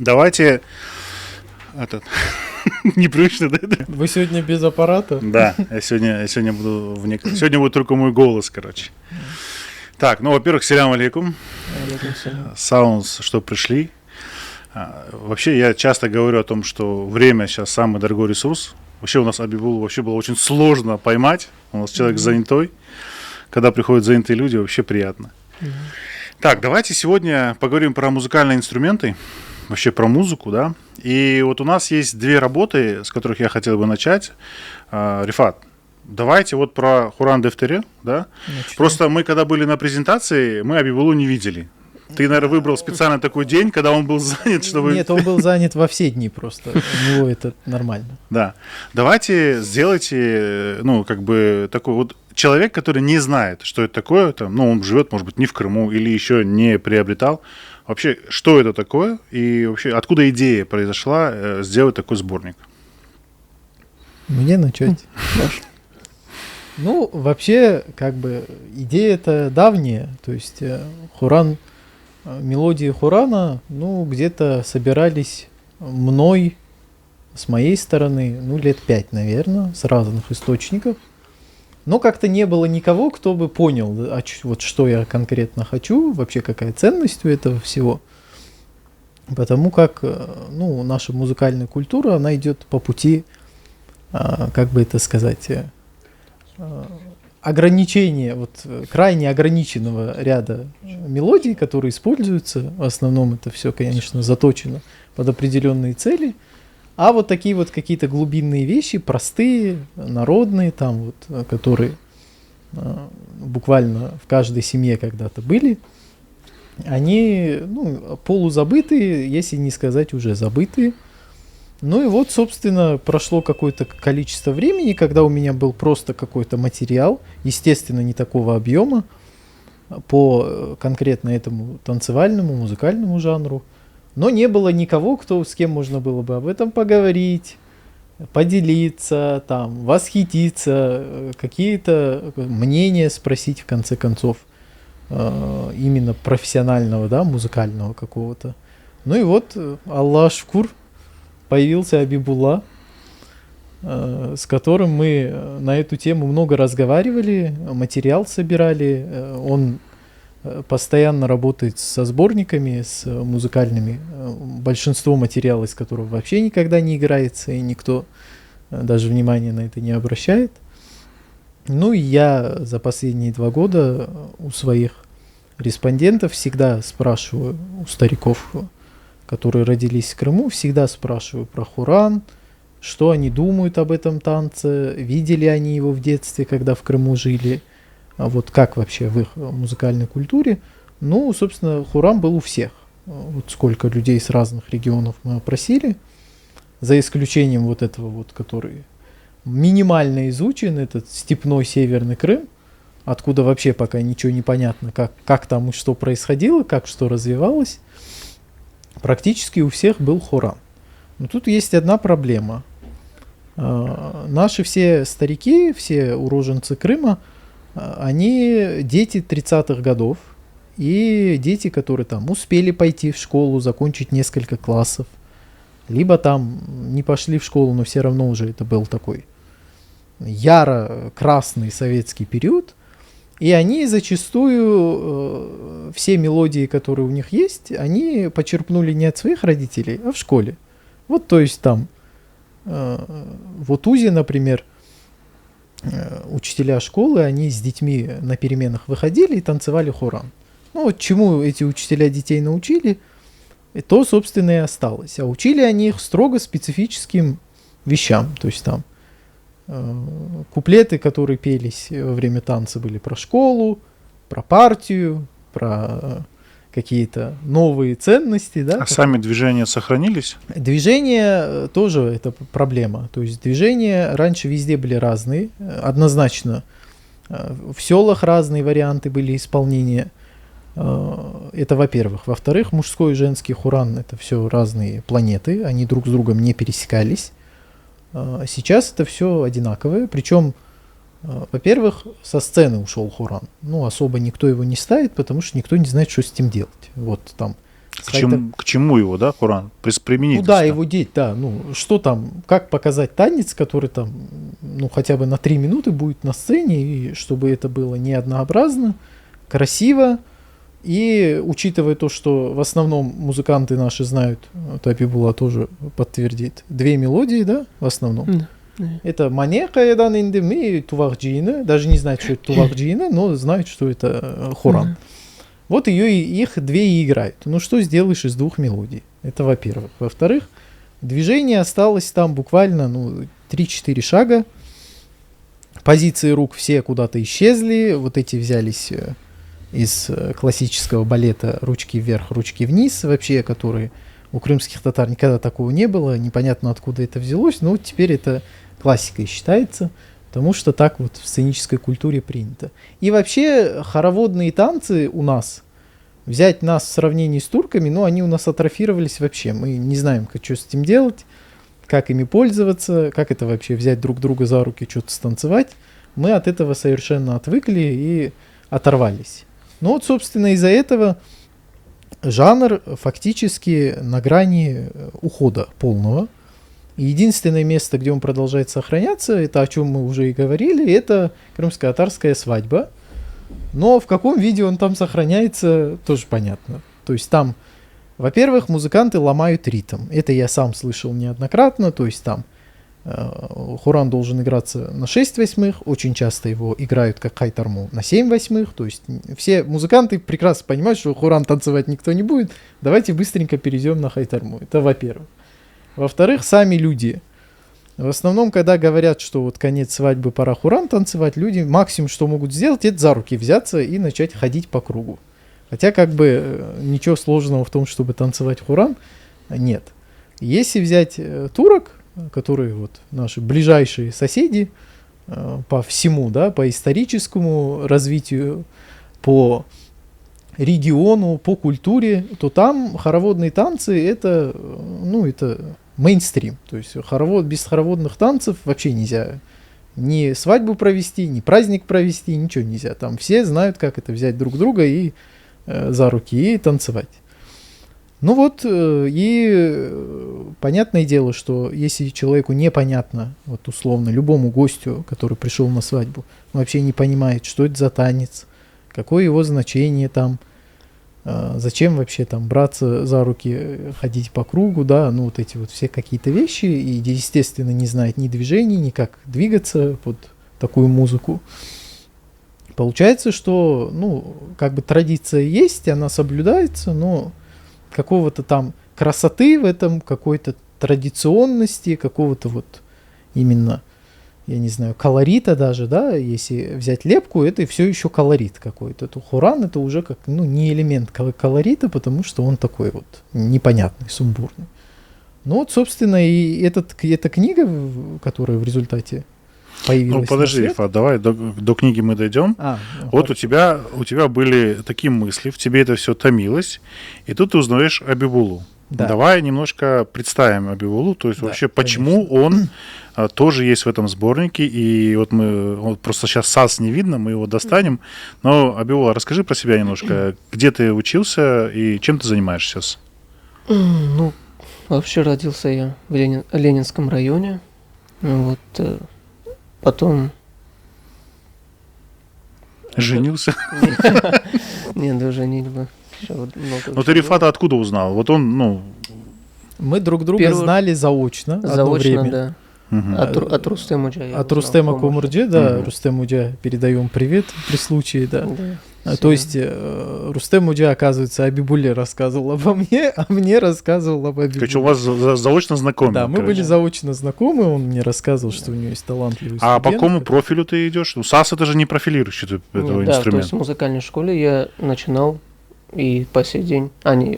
Давайте этот непривычно, да? Вы сегодня без аппарата? Да, я сегодня буду сегодня будет только мой голос, короче. Так, ну, во-первых, салям алейкум. Саунс, что пришли. Вообще, я часто говорю о том, что время сейчас самый дорогой ресурс. Вообще, у нас Абибулу вообще было очень сложно поймать. У нас человек занятой. Когда приходят занятые люди, вообще приятно. Так, давайте сегодня поговорим про музыкальные инструменты. Вообще про музыку, да. И вот у нас есть две работы, с которых я хотел бы начать. Рифат, давайте вот про Хуран Дефтере, да. Просто мы, когда были на презентации, мы Абибулу не видели. Ты, наверное, выбрал специально такой день, когда он был занят, чтобы... Нет, он был занят во все дни просто. У него это нормально. Да. Давайте сделайте, ну, как бы такой вот человек, который не знает, что это такое, там, ну, он живет, может быть, не в Крыму или еще не приобретал. Вообще, что это такое и вообще откуда идея произошла сделать такой сборник? Мне начать? Ну, вообще, как бы, идея-то давняя. То есть Хуран, мелодии Хурана, ну, где-то собирались мной, с моей стороны, ну, лет 5, наверное, с разных источников. Но как-то не было никого, кто бы понял, вот что я конкретно хочу, вообще какая ценность у этого всего. Потому как, ну, наша музыкальная культура, она идет по пути, как бы это сказать, ограничения, вот крайне ограниченного ряда мелодий, которые используются. В основном это все, конечно, заточено под определенные цели. А вот такие вот какие-то глубинные вещи, простые, народные, там вот, которые буквально в каждой семье когда-то были, они, ну, полузабытые, если не сказать уже забытые. Ну и вот, собственно, прошло какое-то количество времени, когда у меня был просто какой-то материал, естественно, не такого объема, по конкретно этому танцевальному, музыкальному жанру. Но не было никого, с кем можно было бы об этом поговорить, поделиться, там, восхититься, какие-то мнения спросить, в конце концов, именно профессионального, да, музыкального какого-то. Ну и вот, Аллах шкур, появился Абибулла, с которым мы на эту тему много разговаривали, материал собирали. Он постоянно работает со сборниками, с музыкальными. Большинство материала из которого вообще никогда не играется, и никто даже внимания на это не обращает. Ну и я за последние 2 года у своих респондентов всегда спрашиваю, у стариков, которые родились в Крыму, всегда спрашиваю про Хуран, что они думают об этом танце, видели они его в детстве, когда в Крыму жили, а вот как вообще в их музыкальной культуре. Ну, собственно, Хуран был у всех. Вот сколько людей с разных регионов мы опросили, за исключением вот этого вот, который минимально изучен, этот степной Северный Крым, откуда вообще пока ничего не понятно, как там и что происходило, как что развивалось. Практически у всех был Хуран. Но тут есть одна проблема. Наши все старики, все уроженцы Крыма, они дети 30-х годов, и дети, которые там успели пойти в школу, закончить несколько классов, либо там не пошли в школу, но все равно уже это был такой яро-красный советский период, и они зачастую все мелодии, которые у них есть, они почерпнули не от своих родителей, а в школе. Вот, то есть там в УТУЗе, например, учителя школы, они с детьми на переменах выходили и танцевали Хуран. Ну вот чему эти учителя детей научили, то, собственно, и осталось. А учили они их строго специфическим вещам. То есть там куплеты, которые пелись во время танца, были про школу, про партию, про какие-то новые ценности. Да? А сами движения сохранились? Движения тоже это проблема. То есть движения раньше везде были разные. Однозначно в селах разные варианты были исполнения. Это во-первых. Во-вторых, мужской и женский Хуран — это все разные планеты. Они друг с другом не пересекались. Сейчас это все одинаковое. Причем, во-первых, со сцены ушел Хуран. Ну, особо никто его не ставит, потому что никто не знает, что с этим делать. Вот там К чему его, да, Хуран? Применить. Куда его деть, да. Ну, что там, как показать танец, который там, ну, хотя бы на 3 минуты будет на сцене, и чтобы это было не однообразно, красиво, и учитывая то, что в основном музыканты наши знают, Абибулла тоже подтвердит, 2 мелодии, да, в основном. Это манека ядан индеми и тувахджина, даже не знают, что это тувахджина, но знают, что это Хуран. Вот их 2 и играют. Ну что сделаешь из 2 мелодий? Это во-первых. Во-вторых, движение осталось там буквально 3-4 шага. Позиции рук все куда-то исчезли. Вот эти взялись из классического балета ручки вверх, ручки вниз, вообще, которые у крымских татар никогда такого не было. Непонятно, откуда это взялось, но теперь это классикой считается. Потому что так вот в сценической культуре принято. И вообще хороводные танцы у нас, взять нас в сравнении с турками, они у нас атрофировались вообще. Мы не знаем, что с этим делать, как ими пользоваться, как это вообще взять друг друга за руки, что-то станцевать. Мы от этого совершенно отвыкли и оторвались. Ну вот, собственно, из-за этого жанр фактически на грани ухода полного. Единственное место, где он продолжает сохраняться, это о чем мы уже и говорили, это крымско-татарская свадьба. Но в каком виде он там сохраняется, тоже понятно. То есть там, во-первых, музыканты ломают ритм. Это я сам слышал неоднократно. То есть там Хуран должен играться на 6/8, очень часто его играют как хайтарму на 7/8. То есть все музыканты прекрасно понимают, что Хуран танцевать никто не будет. Давайте быстренько перейдем на хайтарму. Это во-первых. Во-вторых, сами люди. В основном, когда говорят, что вот конец свадьбы, пора Хуран танцевать, люди максимум, что могут сделать, это за руки взяться и начать ходить по кругу. Хотя как бы ничего сложного в том, чтобы танцевать Хуран, нет. Если взять турок, которые вот наши ближайшие соседи по всему, да, по историческому развитию, по региону, по культуре, то там хороводные танцы это мейнстрим. То есть без хороводных танцев вообще нельзя ни свадьбу провести, ни праздник провести, ничего нельзя. Там все знают, как это взять друг друга и за руки и танцевать. Ну вот, и понятное дело, что если человеку непонятно, вот условно, любому гостю, который пришел на свадьбу, вообще не понимает, что это за танец, какое его значение там, зачем вообще там браться за руки, ходить по кругу, да, вот эти вот все какие-то вещи, и, естественно, не знает ни движений, ни как двигаться под такую музыку. Получается, что, как бы традиция есть, она соблюдается, но какого-то там красоты в этом, какой-то традиционности, какого-то вот именно, я не знаю, колорита даже, да, если взять лепку, это все еще колорит какой-то. То Хуран это уже как, не элемент колорита, потому что он такой вот непонятный, сумбурный. Ну вот, собственно, и эта книга, которая в результате появилась. Подожди, Рифат, давай до книги мы дойдем. Вот у тебя были такие мысли, в тебе это все томилось, и тут ты узнаешь Абибуллу. Да. Давай немножко представим Абибуллу, то есть вообще почему он тоже есть в этом сборнике, и вот просто сейчас САС не видно, мы его достанем, но Абибулла, расскажи про себя немножко, где ты учился и чем ты занимаешься сейчас? Вообще родился я в Ленинском районе, вот, потом... Женился? Нет, до женитьбы. Но ты Рифата откуда узнал? Вот он, Мы друг друга знали заочно одно время. Да. От Рустема Уджа. От Рустема Комурджи, да. Рустем Уджа, передаем привет при случае, да. То есть Рустем Уджа, оказывается, Абибулле рассказывал обо мне, а мне рассказывал об Абибулле. Короче, у вас заочно знакомы. Да, мы были заочно знакомы, он мне рассказывал, что у него есть талантливый студент. А по какому профилю ты идешь? САС это же не профилирующий этого инструмента. Да, то есть в музыкальной школе я начинал, и по сей день,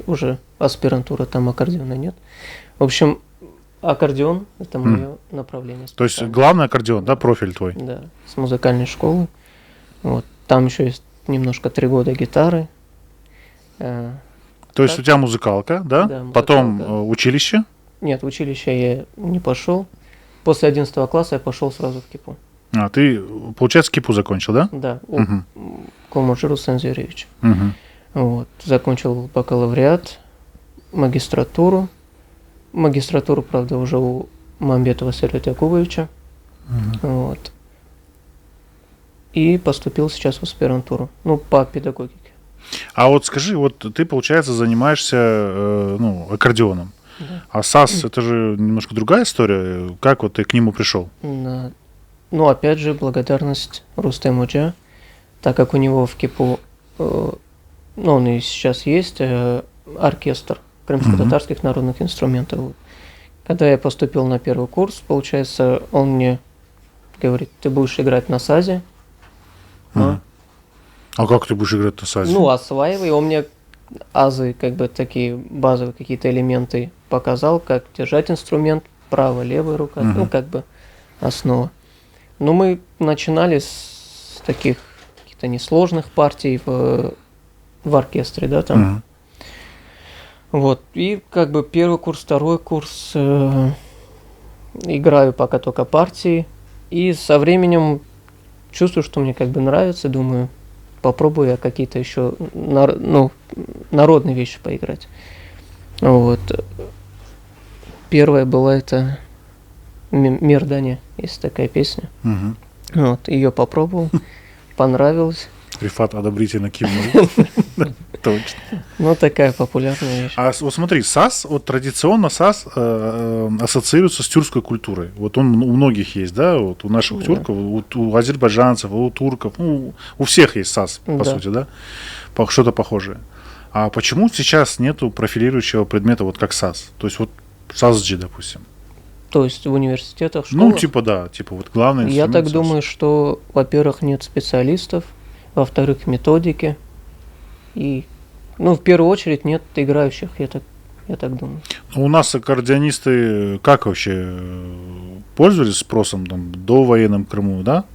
уже аспирантура, там аккордеона нет. В общем, аккордеон – это мое направление. То есть главный аккордеон, да, профиль твой? Да, с музыкальной школы. Вот. Там еще есть немножко 3 года гитары. То есть у тебя музыкалка, да? Да, музыкалка. Потом училище? Нет, в училище я не пошел. После 11 класса я пошел сразу в КИПу. А, ты, получается, КИПу закончил, да? Да, у Комурджи Рустема Юрьевича. Вот. Закончил бакалавриат, магистратуру. Магистратуру, правда, уже у Мамбетова Сергея Якубовича. Вот. И поступил сейчас в аспирантуру. Ну, по педагогике. А вот скажи, вот ты, получается, занимаешься аккордеоном. Да. А САС это же немножко другая история. Как вот ты к нему пришел? Ну, опять же, благодарность Рустему Джа, так как у него в КИПУ, ну, он и сейчас есть, оркестр крымско-татарских народных инструментов. Вот. Когда я поступил на первый курс, получается, он мне говорит, ты будешь играть на САЗе. А как ты будешь играть на САЗе? Ну, осваивай. Он мне азы, как бы такие базовые какие-то элементы показал, как держать инструмент, правая, левая рука, ну, как бы основа. Но мы начинали с таких каких-то несложных партий в оркестре, да, там. Вот, и как бы первый курс, второй курс играю пока только партии, и со временем чувствую, что мне как бы нравится, думаю, попробую я какие-то еще народные вещи поиграть. Вот. Первая была это «Мир Дани», есть такая песня. Вот, ее попробовал, понравилось. Рифат одобрительно кивнул. Точно. Ну, такая популярная вещь. А вот смотри, САС, вот традиционно САС ассоциируется с тюркской культурой. Вот он у многих есть, да, вот у наших тюрков, у азербайджанцев, у турков, у всех есть САС, по сути, да, что-то похожее. А почему сейчас нету профилирующего предмета вот как САС? То есть вот САС-G, допустим. То есть в университетах, школах? Ну, типа да, типа вот главный инструмент. Я так САС. думаю, что, во-первых, нет специалистов, во-вторых, методики, и, ну, в первую очередь, нет играющих, я так думаю. У нас аккордеонисты как вообще пользовались спросом там, до военном Крыму, да?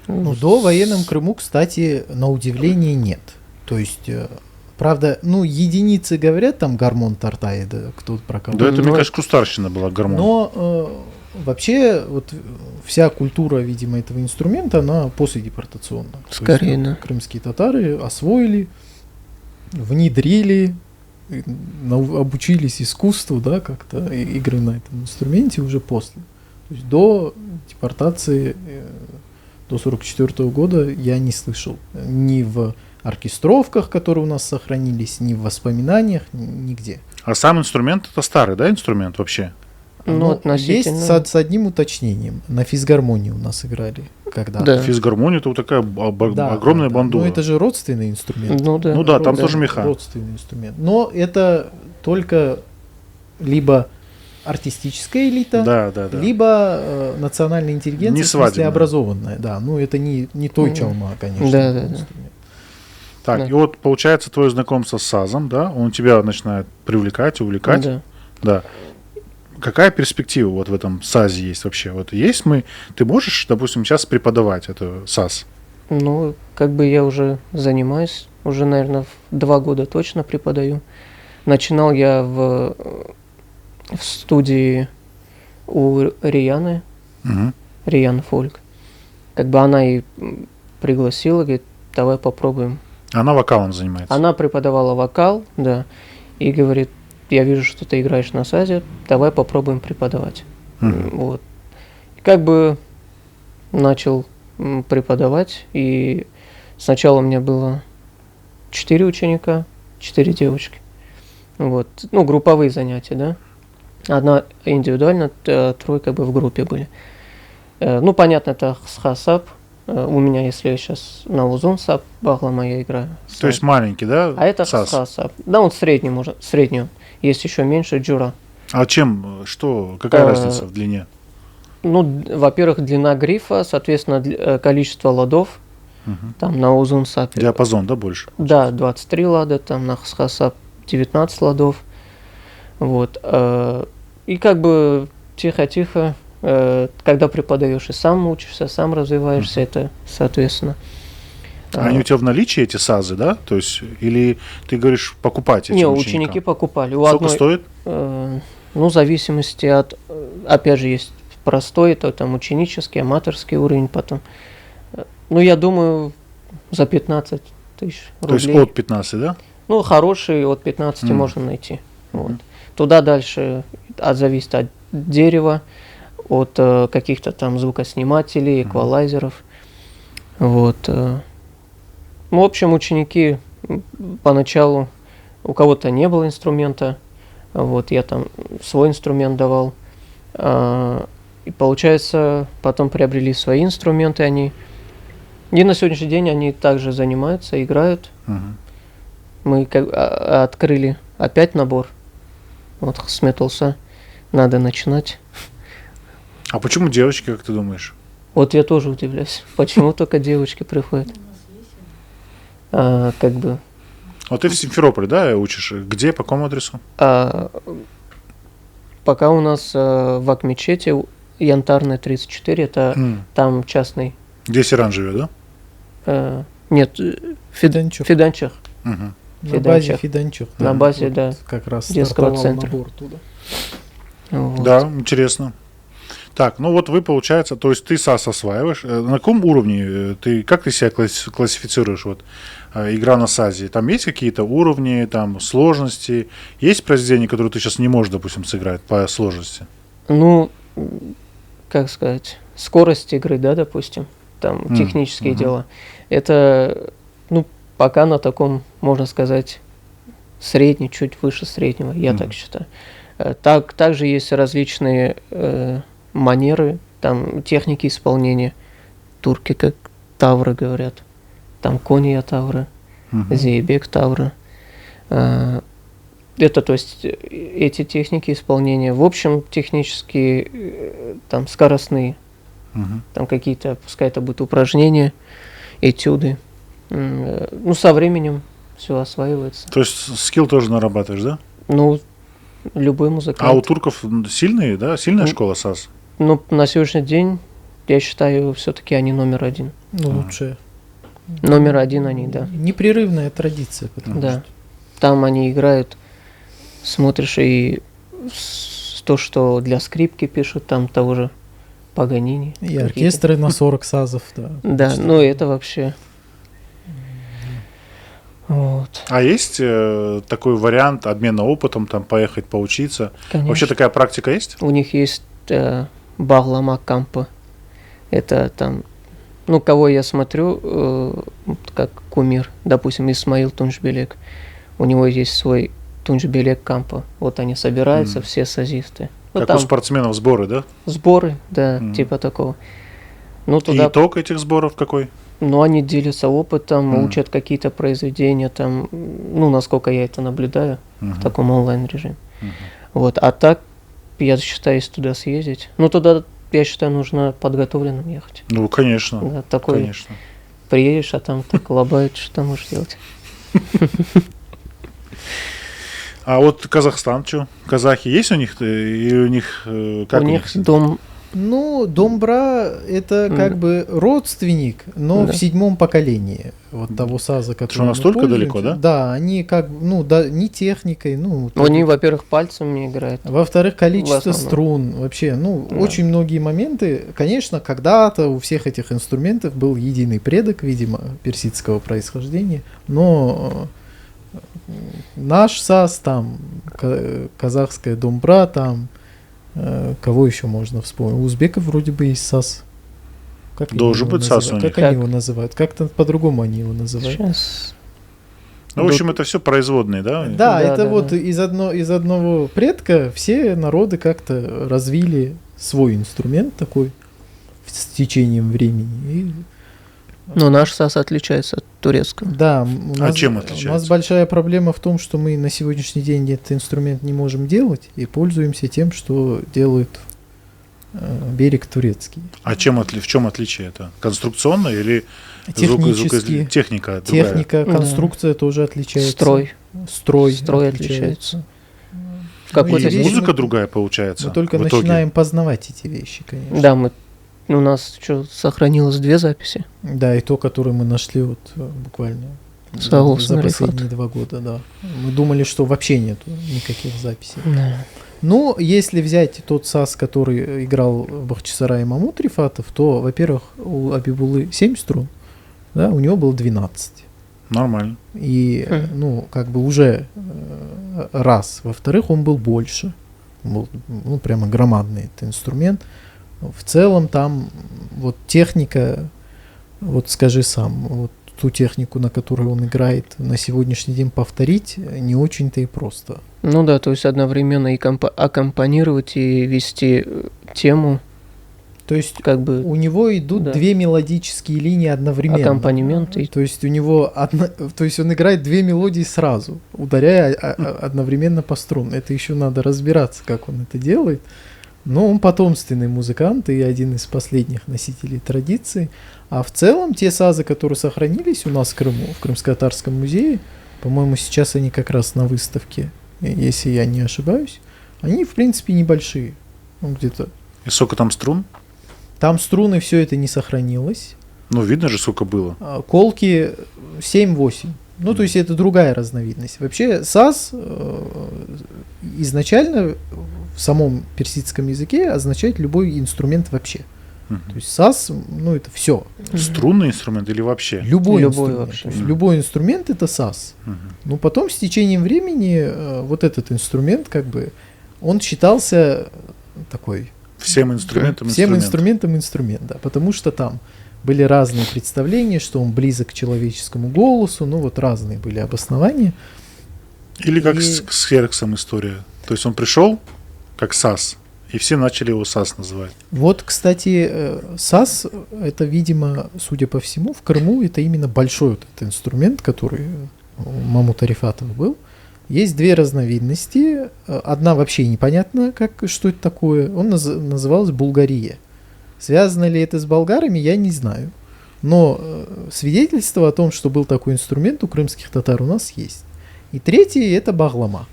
Ну, до военном Крыму, кстати, на удивление нет. То есть, правда, ну, единицы говорят, там Гармон Тартай, да, кто-то про кого. Да, это, мне кажется, кустарщина была, Гармон. Но вообще, вот вся культура, видимо, этого инструмента, она последепортационная. Скорее, да. Крымские татары освоили, внедрили, обучились искусству, да, как-то игры на этом инструменте уже после. То есть до депортации, до 1944 года я не слышал ни в оркестровках, которые у нас сохранились, ни в воспоминаниях, нигде. А сам инструмент это старый, да, инструмент вообще? Ну, относительно. Есть с одним уточнением. На физгармонии у нас играли когда-то. Да. Физгармония это вот такая огромная бандура. Но это же родственный инструмент. Ну да. Ну да, там тоже меха. Родственный инструмент. Но это только либо артистическая элита, Да. либо национальная интеллигенция, Не в смысле свадебная. образованная. Да, ну это не той чалма, конечно. Да. инструмент. Так, Да. и вот получается твое знакомство с САЗом, да, он тебя начинает привлекать, увлекать. Да. Да. Какая перспектива вот в этом САЗе есть вообще? Вот есть ты можешь, допустим, сейчас преподавать это САЗ? Ну, как бы я уже занимаюсь, уже, наверное, 2 года точно преподаю. Начинал я в студии у Рияны, Рияна Фольк. Как бы она и пригласила, говорит, давай попробуем. Она вокалом занимается. Она преподавала вокал, да, и говорит, я вижу, что ты играешь на САЗе, давай попробуем преподавать. Вот. И как бы начал преподавать, и сначала у меня было 4 ученика, 4 девочки. Вот. Ну, групповые занятия, да. Одна индивидуально, 3 как бы в группе были. Ну, понятно, это схасап. У меня, если я сейчас на узун сап баглама я играю. То есть маленький, да? А это САЗ? схасап. Да, он средний, может, средний. Есть еще меньше джура. А какая разница в длине? Ну, во-первых, длина грифа, соответственно, количество ладов. Там на узун сапе. Диапазон, да, больше? Да, 23 лада, там на схасап 19 ладов. Вот. И как бы тихо-тихо, когда преподаешь и сам учишься, сам развиваешься, это соответственно. Они у тебя в наличии, эти САЗы, да? То есть, или ты говоришь покупать этим Не, ученикам? ученики покупали. Сколько стоит? Ну, в зависимости от, опять же, есть простой, это там ученический, аматорский уровень потом. Ну, я думаю, за 15 тысяч рублей. То есть от 15, да? Ну, хороший от 15 можно найти. Вот. Туда дальше зависит от дерева, от каких-то там звукоснимателей, эквалайзеров. Вот. В общем, ученики поначалу, у кого-то не было инструмента, вот, я там свой инструмент давал. И получается, потом приобрели свои инструменты они. И на сегодняшний день они также занимаются, играют. Мы открыли опять набор. Вот сметался, надо начинать. А почему девочки, как ты думаешь? Вот я тоже удивляюсь, почему только девочки приходят. Как бы. Вот ты в Симферополе, да, учишь? Где, по какому адресу? Пока у нас в Акмечете Янтарная 34, это там частный. Где Сиран живет, да? Нет, Фиданчук. Фиданчах. Мгм. На базе Фиданчук. На базе, да, Как раз детского стартовал центра. набор туда. Вот. Да, интересно. Так, ну вот вы, получается, то есть ты САС осваиваешь. На каком уровне ты, как ты себя классифицируешь? Вот, игра на САЗе. Там есть какие-то уровни, там сложности? Есть произведения, которые ты сейчас не можешь, допустим, сыграть по сложности? Ну, как сказать, скорость игры, да, допустим, там технические дела. Это, ну, пока на таком, можно сказать, средний, чуть выше среднего, я так считаю. Также есть различные манеры, там техники исполнения. Турки как тавры говорят, там кония тавры, зейбек тавры. Это, то есть, эти техники исполнения, в общем, технические, там, скоростные, там какие-то, пускай это будут упражнения, этюды. Ну, со временем все осваивается. То есть скилл тоже нарабатываешь, да? Ну, любой музыкант. А у турков сильные, да? Сильная школа САС? Ну, на сегодняшний день, я считаю, все-таки они номер один. Ну, лучше. Номер один они, да. Непрерывная традиция. Да. Что... Там они играют, смотришь, и то, что для скрипки пишут, там того же Паганини. И оркестры на 40 сазов, да. Да, ну это вообще... Вот. А есть такой вариант обмена опытом, там поехать поучиться? Конечно. Вообще такая практика есть? У них есть Бағлама кампы. Это там, ну, кого я смотрю, как кумир, допустим, Исмаил Тунчбелек. У него есть свой Тунчбелек кампа. Вот они собираются, все сазисты. Ну, как там у спортсменов сборы, да? Сборы, да, типа такого. Ну, туда... И итог этих сборов какой? Ну, они делятся опытом, учат какие-то произведения, там, ну, насколько я это наблюдаю, в таком онлайн-режиме. Вот, а так, я считаю, если туда съездить, ну, туда, я считаю, нужно подготовленным ехать. Ну, конечно, Да, такой, конечно. приедешь, а там так лобают, что можешь делать. А вот Казахстан, что? Казахи есть у них? И у них как у них дом... Ну, домбра это как бы родственник, но Да. в 7-м поколении вот того саза, который Что, мы настолько пользуемся. далеко, да? Да, они как, ну, да, не техникой, ну... Они, во-первых, пальцами играют. Во-вторых, количество В основном. струн, вообще, ну, Да. очень многие моменты. Конечно, когда-то у всех этих инструментов был единый предок, видимо, персидского происхождения, но наш саз, там, казахская домбра, там, кого еще можно вспомнить? У узбеков вроде бы есть саз. Как они Должен его быть саз называют? у них. Как они Как? его называют? Как-то по-другому они его называют. Сейчас... Ну, в общем, это все производные, да? Да, Да, это да, вот да. из одного предка все народы как-то развили свой инструмент такой с течением времени. И, Но наш САС отличается от турецкого. да, у нас, чем у нас отличается? большая проблема в том, что мы на сегодняшний день этот инструмент не можем делать и пользуемся тем, что делает берег турецкий. А в чем отличие это? Конструкционно или Технически. техника другая? Техника, Да. конструкция тоже отличается. Строй. Строй отличается. В И какой-то вещи музыка мы- другая получается. Мы только в итоге. начинаем познавать эти вещи, конечно. Да, у нас что, сохранилось 2 записи. Да, и то, которое мы нашли вот буквально Саул за Нарифат. последние 2 года, да. Мы думали, что вообще нет никаких записей. Да. Но если взять тот САС, который играл в Бахчисарае Мамут Рифатов, то, во-первых, у Абибулы 7 струн, да, у него было 12. Нормально. И, ну, как бы уже раз. Во-вторых, он был больше. Был, ну, прямо громадный этот инструмент. В целом там вот техника, вот скажи сам, вот ту технику, на которой он играет, на сегодняшний день повторить не очень-то и просто. Ну да, то есть одновременно и аккомпанировать, и вести тему, То есть как бы у него идут Да. две мелодические линии одновременно. аккомпанемент. И... То есть у него то есть он играет две мелодии сразу, ударяя одновременно по струнам. Это еще надо разбираться, как он это делает. Но он потомственный музыкант и один из последних носителей традиции. А в целом те сазы, которые сохранились у нас в Крыму, в Крымско-Татарском музее, по-моему, сейчас они как раз на выставке, если я не ошибаюсь, они в принципе небольшие. Ну, где-то. И сколько там струн? Там струны, все это не сохранилось. Ну, видно же, сколько было. Колки 7-8. Ну, то есть это другая разновидность. Вообще саз изначально в самом персидском языке означает любой инструмент вообще. То есть саз, ну, это все. Струнный инструмент или вообще? Любой Любой инструмент. вообще. То есть любой инструмент это саз. Но потом с течением времени вот этот инструмент, как бы, он считался такой Всем инструментом всем инструмент. инструмент, да, потому что там были разные представления, что он близок к человеческому голосу, ну вот разные были обоснования. Или как И- с Ксерксом история. То есть он пришел как САС, и все начали его САС называть. Вот, кстати, саз, это, видимо, судя по всему, в Крыму это именно большой вот этот инструмент, который у Мамута Рифатова был. Есть две разновидности. Одна вообще непонятно, что это такое. Он назывался Булгария. Связано ли это с болгарами, я не знаю. Но свидетельство о том, что был такой инструмент у крымских татар, у нас есть. И третий это баглама.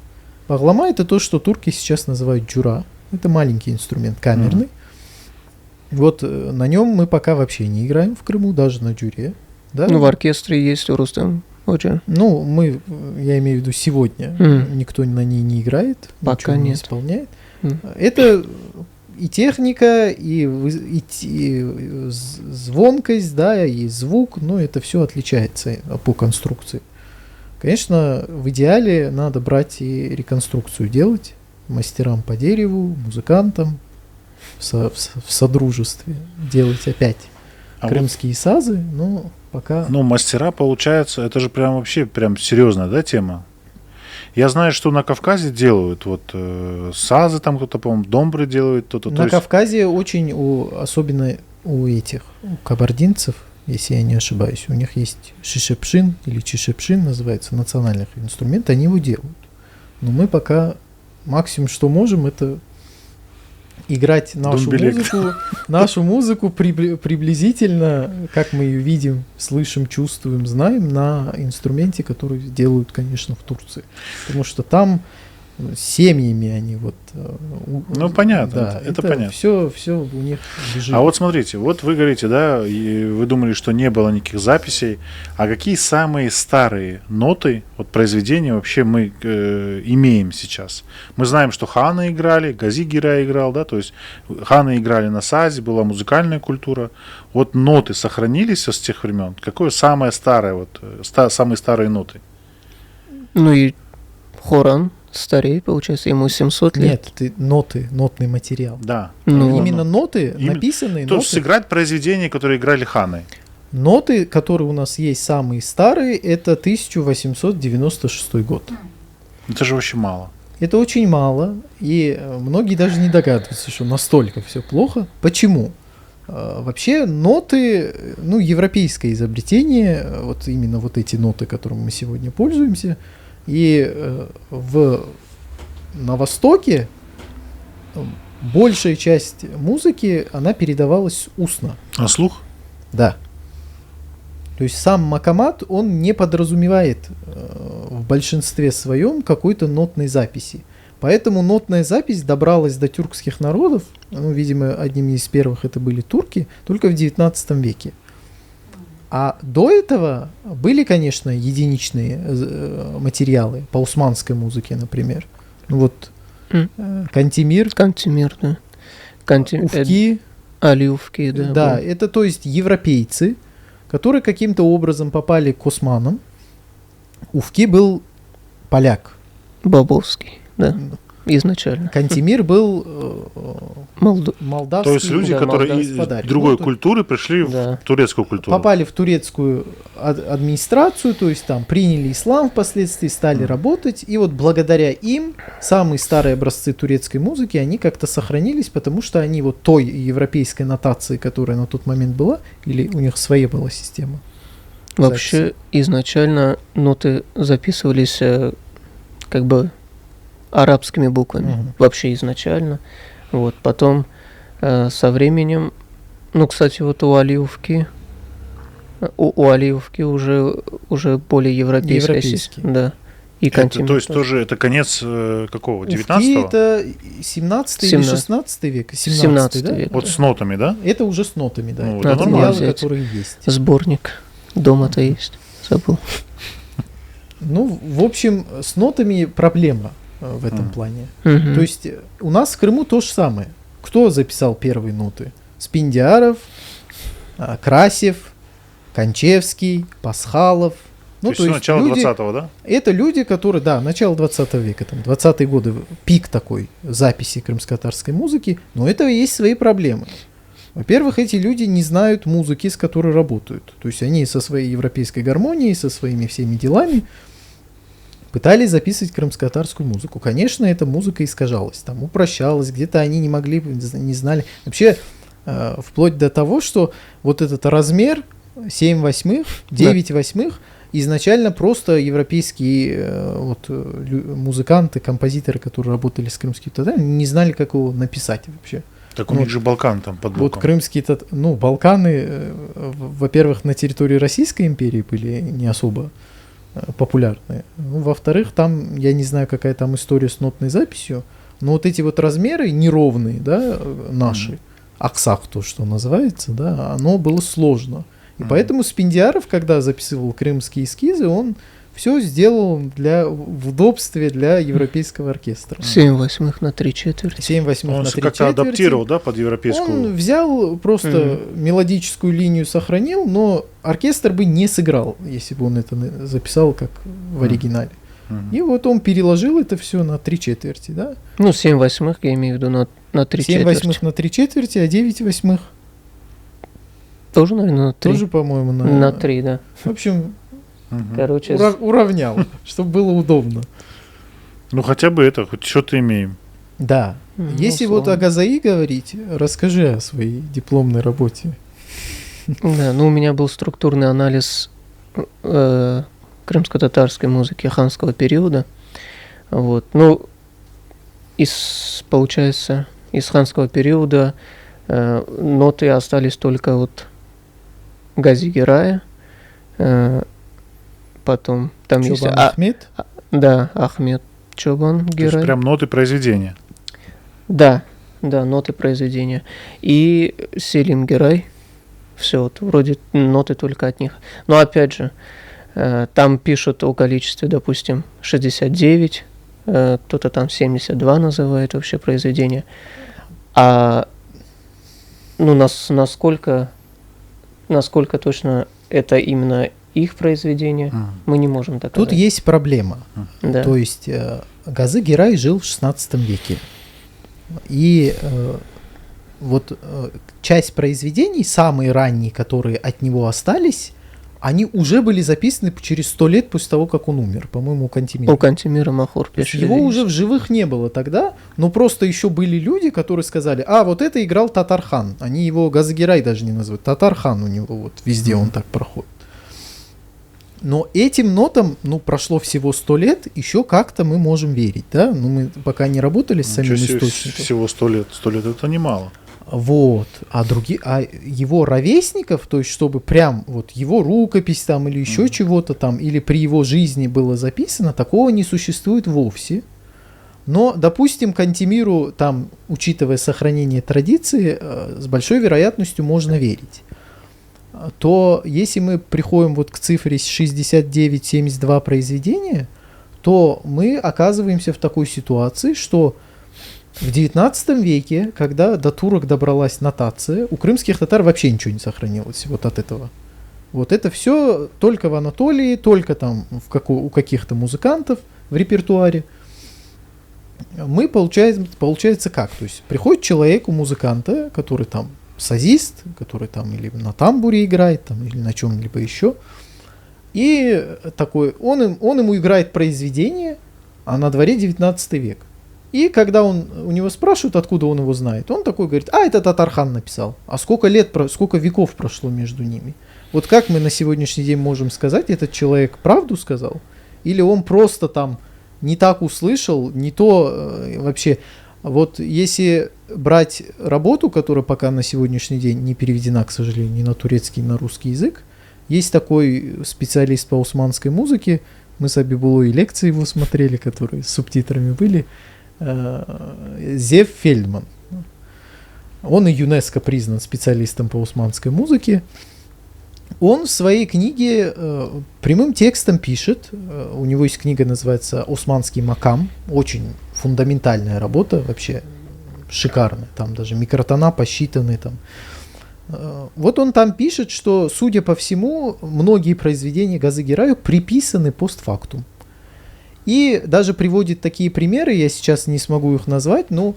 Баглама это то, что турки сейчас называют джура. Это маленький инструмент, камерный. Вот на нем мы пока вообще не играем в Крыму, даже на джуре. Да? Ну, в оркестре есть у Рустам. Очень. Ну, я имею в виду сегодня, никто на ней не играет, Пока ничего не нет. исполняет. М. Это и техника, и звонкость, да, и звук, но это все отличается по конструкции. Конечно, в идеале надо брать и реконструкцию делать мастерам по дереву, музыкантам в содружестве, делать опять А крымские сазы, но пока... Ну, мастера, получается, это же прям вообще прям серьезная, да, тема? Я знаю, что на Кавказе делают, вот сазы там кто-то, по-моему, домбры делают, кто-то. На Кавказе очень, особенно у кабардинцев, если я не ошибаюсь, у них есть шишепшин или чишепшин, называется, национальный инструмент, они его делают. Но мы пока максимум, что можем, это играть нашу музыку приблизительно, как мы ее видим, слышим, чувствуем, знаем, на инструменте, который делают, конечно, в Турции. Потому что там семьями они вот... Ну, понятно, да, это понятно. Все у них бежит. А вот смотрите, вот вы говорите, да, и вы думали, что не было никаких записей. А какие самые старые ноты, вот произведения вообще мы имеем сейчас? Мы знаем, что ханы играли, Гази Гирай играл, да, то есть ханы играли на сазе, была музыкальная культура. Вот ноты сохранились с тех времен? Какое самое старое, вот, самые старые ноты? Ну и Хоран старее, получается, ему 700 лет. Нет, ты нотный материал. Да. Ну, Именно ноты, Именно- написанные То ноты. есть сыграть произведения, которые играли ханы. Ноты, которые у нас есть, самые старые, это 1896 год. Это же вообще мало. Это очень мало, и многие даже не догадываются, что настолько все плохо. Почему? Вообще ноты, ну, европейское изобретение, вот именно вот эти ноты, которыми мы сегодня пользуемся, и на Востоке большая часть музыки, она передавалась устно. А слух? Да. То есть сам макамат, он не подразумевает в большинстве своем какой-то нотной записи. Поэтому нотная запись добралась до тюркских народов, ну, видимо, одними из первых это были турки, только в XIX веке. А до этого были, конечно, единичные материалы по усманской музыке, например. Ну вот Кантемир, Кантемир, да. Уфки. Алиувки, да. Да, был. это то есть европейцы, которые каким-то образом попали к османам Уфки был поляк. Бобовский, да, изначально. Кантемир был молдавский. То есть люди, да, которые молдавский из подарок. другой Ну, то- культуры пришли Да. в турецкую культуру. попали в турецкую администрацию, то есть там приняли ислам впоследствии, стали работать, и вот благодаря им самые старые образцы турецкой музыки, они как-то сохранились, потому что они вот той европейской нотации, которая на тот момент была, или у них своя была система. Вообще, изначально ноты записывались как бы арабскими буквами. Мгм. Вообще изначально. Вот, потом со временем, ну, кстати, вот у Алиевки уже более европейская Европейский. система. Да. И Это, Кантемир то есть тоже. тоже это конец какого? Уфки 19-го? это 17 или 16 век? 17, да? век. Вот с нотами, да? Это уже с нотами, да. Ну, это это материалы, нормально. которые есть. Сборник. Дома-то есть. Забыл. Ну, в общем, с нотами проблема в этом плане. Мгм. То есть у нас в Крыму то же самое. Кто записал первые ноты? Спиндиаров, Красев, Кончевский, Пасхалов. Ну, то есть начало люди, 20-го, да? это люди, которые, да, начало 20 века, там, 20-е годы, пик такой записи крымско-татарской музыки, но это есть свои проблемы. Во-первых, эти люди не знают музыки, с которой работают. То есть они со своей европейской гармонией, со своими всеми делами пытались записывать крымско-татарскую музыку. Конечно, эта музыка искажалась, там упрощалась, где-то они не могли, не знали. Вообще, вплоть до того, что вот этот размер 7/8, 9/8 изначально просто европейские музыканты, композиторы, которые работали с крымскими татарами, не знали, как его написать вообще. Так у Ну, них же Балкан там под Вот боком. крымские Балканы, во-первых, на территории Российской империи были не особо популярны. Ну, во-вторых, там, я не знаю, какая там история с нотной записью, но вот эти вот размеры неровные, да, наши, аксак, то, что называется, да, оно было сложно. И поэтому Спиндиаров, когда записывал крымские эскизы, он все сделал в удобстве для европейского оркестра. 7/8 на 3/4. 7/8 Он на же 3/4. как-то адаптировал, да, под европейскую. Он взял, просто мелодическую линию сохранил, но оркестр бы не сыграл, если бы он это записал как в оригинале. Мгм. И вот он переложил это все на 3/4, да? Ну, 7/8, я имею в виду, на 3/4. 7/8 на 3/4, а 9/8 Тоже, наверное, на 3. тоже, по-моему, На 3, да. В общем, Мгм. Короче, уравнял, чтобы было удобно. Ну хотя бы это, хоть что-то имеем. Да. Ну, Если вот условно. о Газаи говорить, расскажи о своей дипломной работе. Да, ну у меня был структурный анализ крымско-татарской музыки ханского периода. Вот. Ну, получается, из ханского периода ноты остались только вот Гази Герая, потом там есть... Чобан Ахмед. Да, Ахмед Чобан То есть Герай. прям ноты произведения. Да, ноты произведения. И Селим Герай. Все, вот вроде ноты только от них. Но опять же, там пишут о количестве, допустим, 69, кто-то там 72 называет вообще произведение. А ну, насколько точно это именно их произведение, мы не можем так Тут сказать. есть проблема. Да. То есть Газы Герай жил в XVI веке. И часть произведений, самые ранние, которые от него остались, они уже были записаны через 100 лет после того, как он умер, по-моему, у Кантемира. У Кантемира Махор То есть пишет. его уже в живых не было тогда, но просто еще были люди, которые сказали, вот это играл Татархан. Они его Газгирай даже не называют. Татархан у него вот везде он так проходит. Но этим нотам, прошло всего 100 лет, еще как-то мы можем верить, да? Мы пока не работали с самим Ничего себе, источником. всего 100 лет. 100 лет это немало. Вот. А его ровесников, то есть чтобы прям вот его рукопись там или еще чего-то там, или при его жизни было записано, такого не существует вовсе. Но, допустим, Кантемиру там, учитывая сохранение традиции, с большой вероятностью можно верить. То если мы приходим вот к цифре 69-72 произведения, то мы оказываемся в такой ситуации, что в 19 веке, когда до турок добралась нотация, у крымских татар вообще ничего не сохранилось вот от этого. Вот это все только в Анатолии, только там у каких-то музыкантов в репертуаре. Мы, получается как? То есть приходит человек у музыканта, который там сазист, который там или на тамбуре играет, там, или на чем-либо еще. И такой, он ему играет произведение, а на дворе 19 век. И когда у него спрашивают, откуда он его знает, он такой говорит, это Татархан написал. А сколько веков прошло между ними? Вот как мы на сегодняшний день можем сказать, этот человек правду сказал? Или он просто там не так услышал, не то вообще... Вот если брать работу, которая пока на сегодняшний день не переведена, к сожалению, ни на турецкий, ни на русский язык, есть такой специалист по османской музыке, мы с Абибулой лекции его смотрели, которые с субтитрами были, Зев Фельдман. Он и ЮНЕСКО признан специалистом по османской музыке. Он в своей книге прямым текстом пишет, у него есть книга, называется «Османский макам», очень фундаментальная работа, вообще шикарная, там даже микротона посчитаны там. Вот он там пишет, что, судя по всему, многие произведения Газы Гираю приписаны постфактум. И даже приводит такие примеры, я сейчас не смогу их назвать, но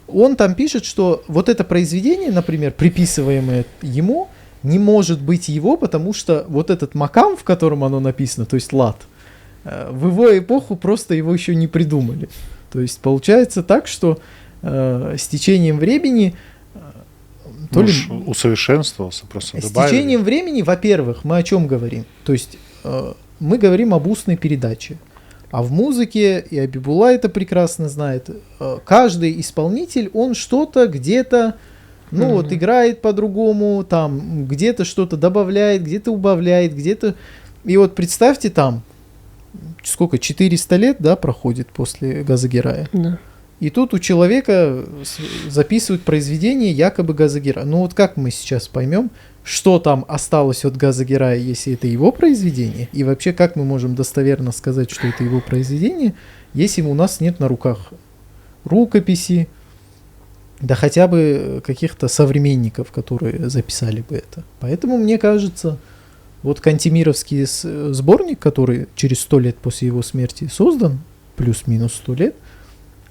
он там пишет, что вот это произведение, например, приписываемое ему, не может быть его, потому что вот этот макам, в котором оно написано, то есть лад, в его эпоху просто его еще не придумали. То есть получается так, что с течением времени... усовершенствовался, просто с добавили. течением времени, во-первых, мы о чем говорим? То есть мы говорим об устной передаче. А в музыке, и Абибулла это прекрасно знает, каждый исполнитель, он что-то где-то, вот играет по-другому, там где-то что-то добавляет, где-то убавляет, где-то... И вот представьте там, сколько, 400 лет, да, проходит после Газа Гирая. Да. И тут у человека записывают произведение якобы Газа Гирая. Ну вот как мы сейчас поймем, что там осталось от Газа Гирая, если это его произведение? И вообще, как мы можем достоверно сказать, что это его произведение, если у нас нет на руках рукописи, да хотя бы каких-то современников, которые записали бы это. Поэтому, мне кажется, вот Кантемировский сборник, который через 100 лет после его смерти создан, плюс-минус 100 лет,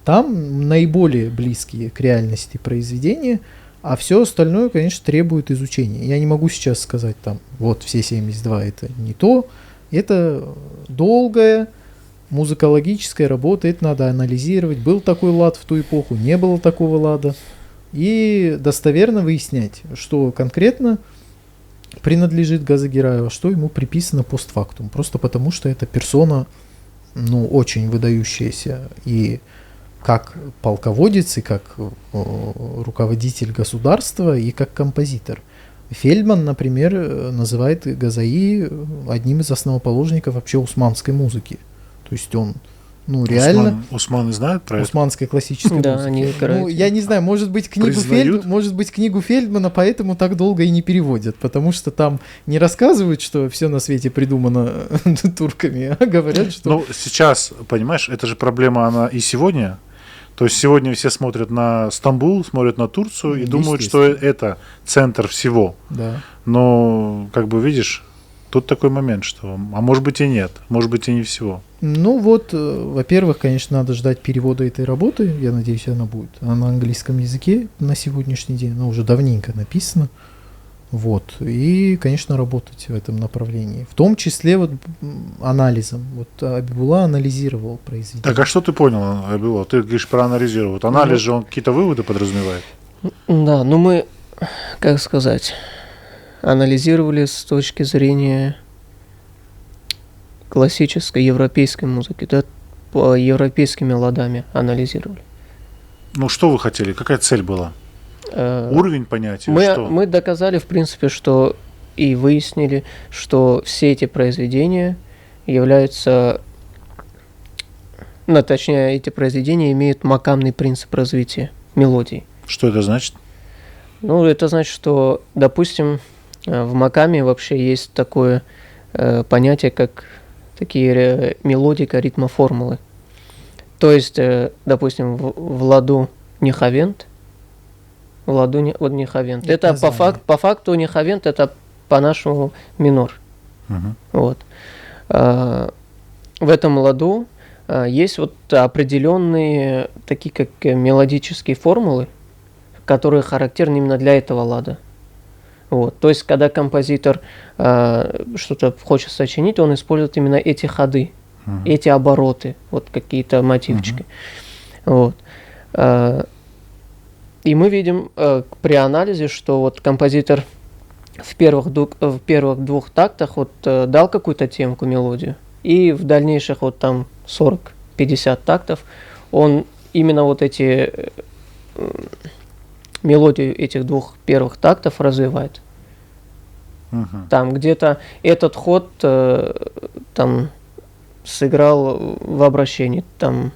там наиболее близкие к реальности произведения, а все остальное, конечно, требует изучения. Я не могу сейчас сказать, там, вот все 72 это не то. Это долгая музыкологическая работа, это надо анализировать. Был такой лад в ту эпоху, не было такого лада. И достоверно выяснять, что конкретно принадлежит Газа Гираю, а что ему приписано постфактум. Просто потому, что эта персона, очень выдающаяся и как полководец, и как руководитель государства, и как композитор. Фельдман, например, называет Газаи одним из основоположников вообще усманской музыки. То есть он, реально... Усманы знают про это? Усманской классической Да, музыки. они играют. Я не знаю, может быть, книгу Фельдмана поэтому так долго и не переводят, потому что там не рассказывают, что все на свете придумано турками, а говорят, что... Сейчас, понимаешь, это же проблема, она и сегодня. То есть сегодня все смотрят на Стамбул, смотрят на Турцию и думают, что это центр всего. Да. Но, видишь, тут такой момент, что, а может быть и нет, может быть и не всего. Во-первых, конечно, надо ждать перевода этой работы, я надеюсь, она будет. Она на английском языке на сегодняшний день, она уже давненько написана. И, конечно, работать в этом направлении. В том числе анализом. Абибулла анализировал произведение. Так, а что ты понял, Абибулла? Ты говоришь проанализировал. Анализ же, он какие-то выводы подразумевает? Да, мы, как сказать, анализировали с точки зрения классической европейской музыки, да, по европейскими ладами анализировали. Что вы хотели? Какая цель была? Уровень понятия? Мы доказали, в принципе, что и выяснили, что все эти произведения являются, точнее, эти произведения имеют макамный принцип развития мелодий. Что это значит? Это значит, что, допустим, в макаме вообще есть такое понятие, как такие мелодика, ритмоформулы. То есть, допустим, в ладу нехавент, Нехавент. Это по факту Нехавент это по-нашему минор. Мгм. Вот. В этом ладу есть вот определенные такие как мелодические формулы, которые характерны именно для этого лада. Вот. То есть, когда композитор что-то хочет сочинить, он использует именно эти ходы, эти обороты, вот какие-то мотивчики. Вот. И мы видим при анализе, что вот композитор в первых двух тактах вот дал какую-то темку, мелодию, и в дальнейших вот там 40-50 тактов он именно вот эти мелодию этих двух первых тактов развивает. Мгм. Там где-то этот ход там сыграл в обращении, там,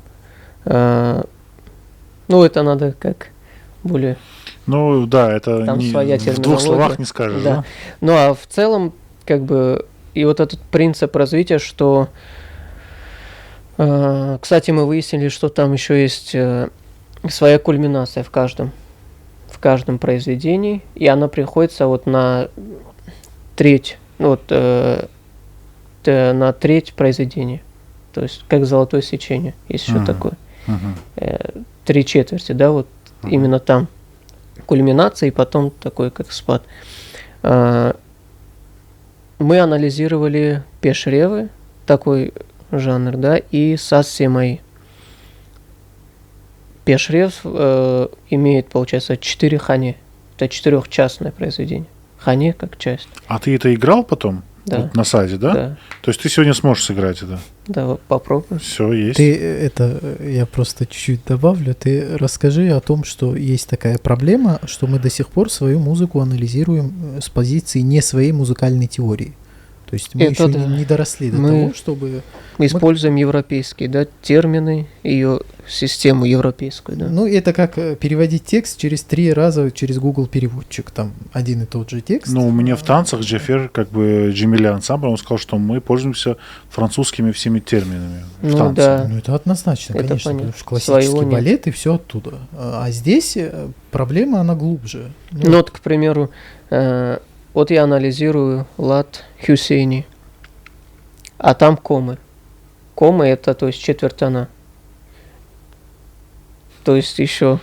ну это надо как более, Ну да, это там своя в двух терминология. словах не скажешь, Да. да? Ну а в целом как бы и вот этот принцип развития, что, кстати, мы выяснили, что там еще есть своя кульминация в каждом произведении, и она приходится вот на треть, ну, вот, на треть произведения. То есть как золотое сечение, есть еще Мгм. такое. Мгм. 3/4, да, вот Мгм. именно там кульминация и потом такой как спад. Мы анализировали пешревы, такой жанр, да, и сас-семаи. Пешрев имеет, получается, 4 хане. Это 4-частное произведение. Хане как часть. А ты это играл потом? Да. Вот на саде, да? Да, То есть ты сегодня сможешь сыграть это? да, попробуем. Все, есть. Я просто чуть-чуть добавлю. Ты расскажи о том, что есть такая проблема, что мы до сих пор свою музыку анализируем с позиции не своей музыкальной теории. То есть мы Это еще да. не доросли до Мы- того, чтобы... Используем европейские, да, термины, ее систему европейскую, да. Ну, это как переводить текст через 3 раза через Google переводчик. Там один и тот же текст. Ну, у меня в танцах Джеффер, как бы Джемиля ансамбль, он сказал, что мы пользуемся французскими всеми терминами в Ну танце. да. Ну, это однозначно, Это конечно, понятно. потому что классический Своего нет. балет и все оттуда. А здесь проблема, она глубже. Ну вот, к примеру, вот я анализирую лад Хюсейни, а там комы. Комы это, то есть четверть-тона. То есть еще,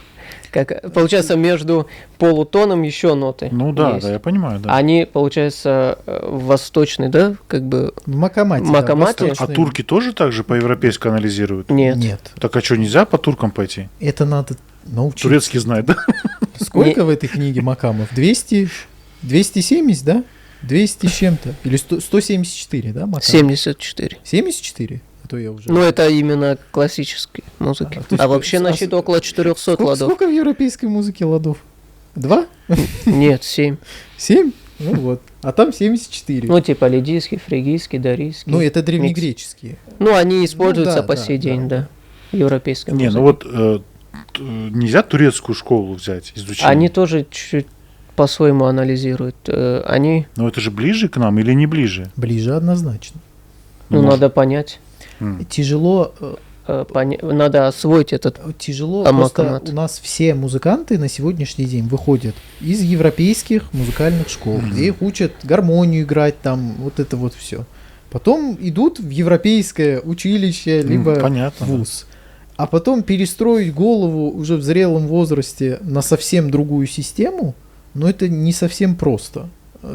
как получается, между полутоном еще ноты. Ну да, есть. да, я понимаю, да. Они, получается, восточные, да, как бы. В Макамате. да, Макамате? А восточный. турки тоже так же по-европейски анализируют? Нет. Нет. Так а что, нельзя по туркам пойти? Это надо научиться. Турецкий знает, да? Сколько в этой книге макамов? 200? 270, да? 200 с чем-то. Или 174, да, макамов? 74. 74? А то я уже... Ну, это именно классической музыки. А, то есть А вообще а на счету около 400 ладов. Сколько в европейской музыке ладов? 2? Нет, 7. 7? Ну вот. А там 74. Ну, типа лидийский, фригийский, дарийский. Ну, это древнегреческие. Ну, они используются да, по да, сей день, да. Европейская Не, музыка. ну вот нельзя турецкую школу взять, изучить. Они тоже чуть-чуть по-своему анализируют. Они, Но это же ближе к нам или не ближе? Ближе однозначно. ну, Может. надо понять. Тяжело, Надо освоить этот. тяжело. Амакамат. Просто у нас все музыканты на сегодняшний день выходят из европейских музыкальных школ, где их учат гармонию играть, там вот это вот все. Потом идут в европейское училище, либо понятно, да. вуз. А потом перестроить голову уже в зрелом возрасте на совсем другую систему, но это не совсем просто.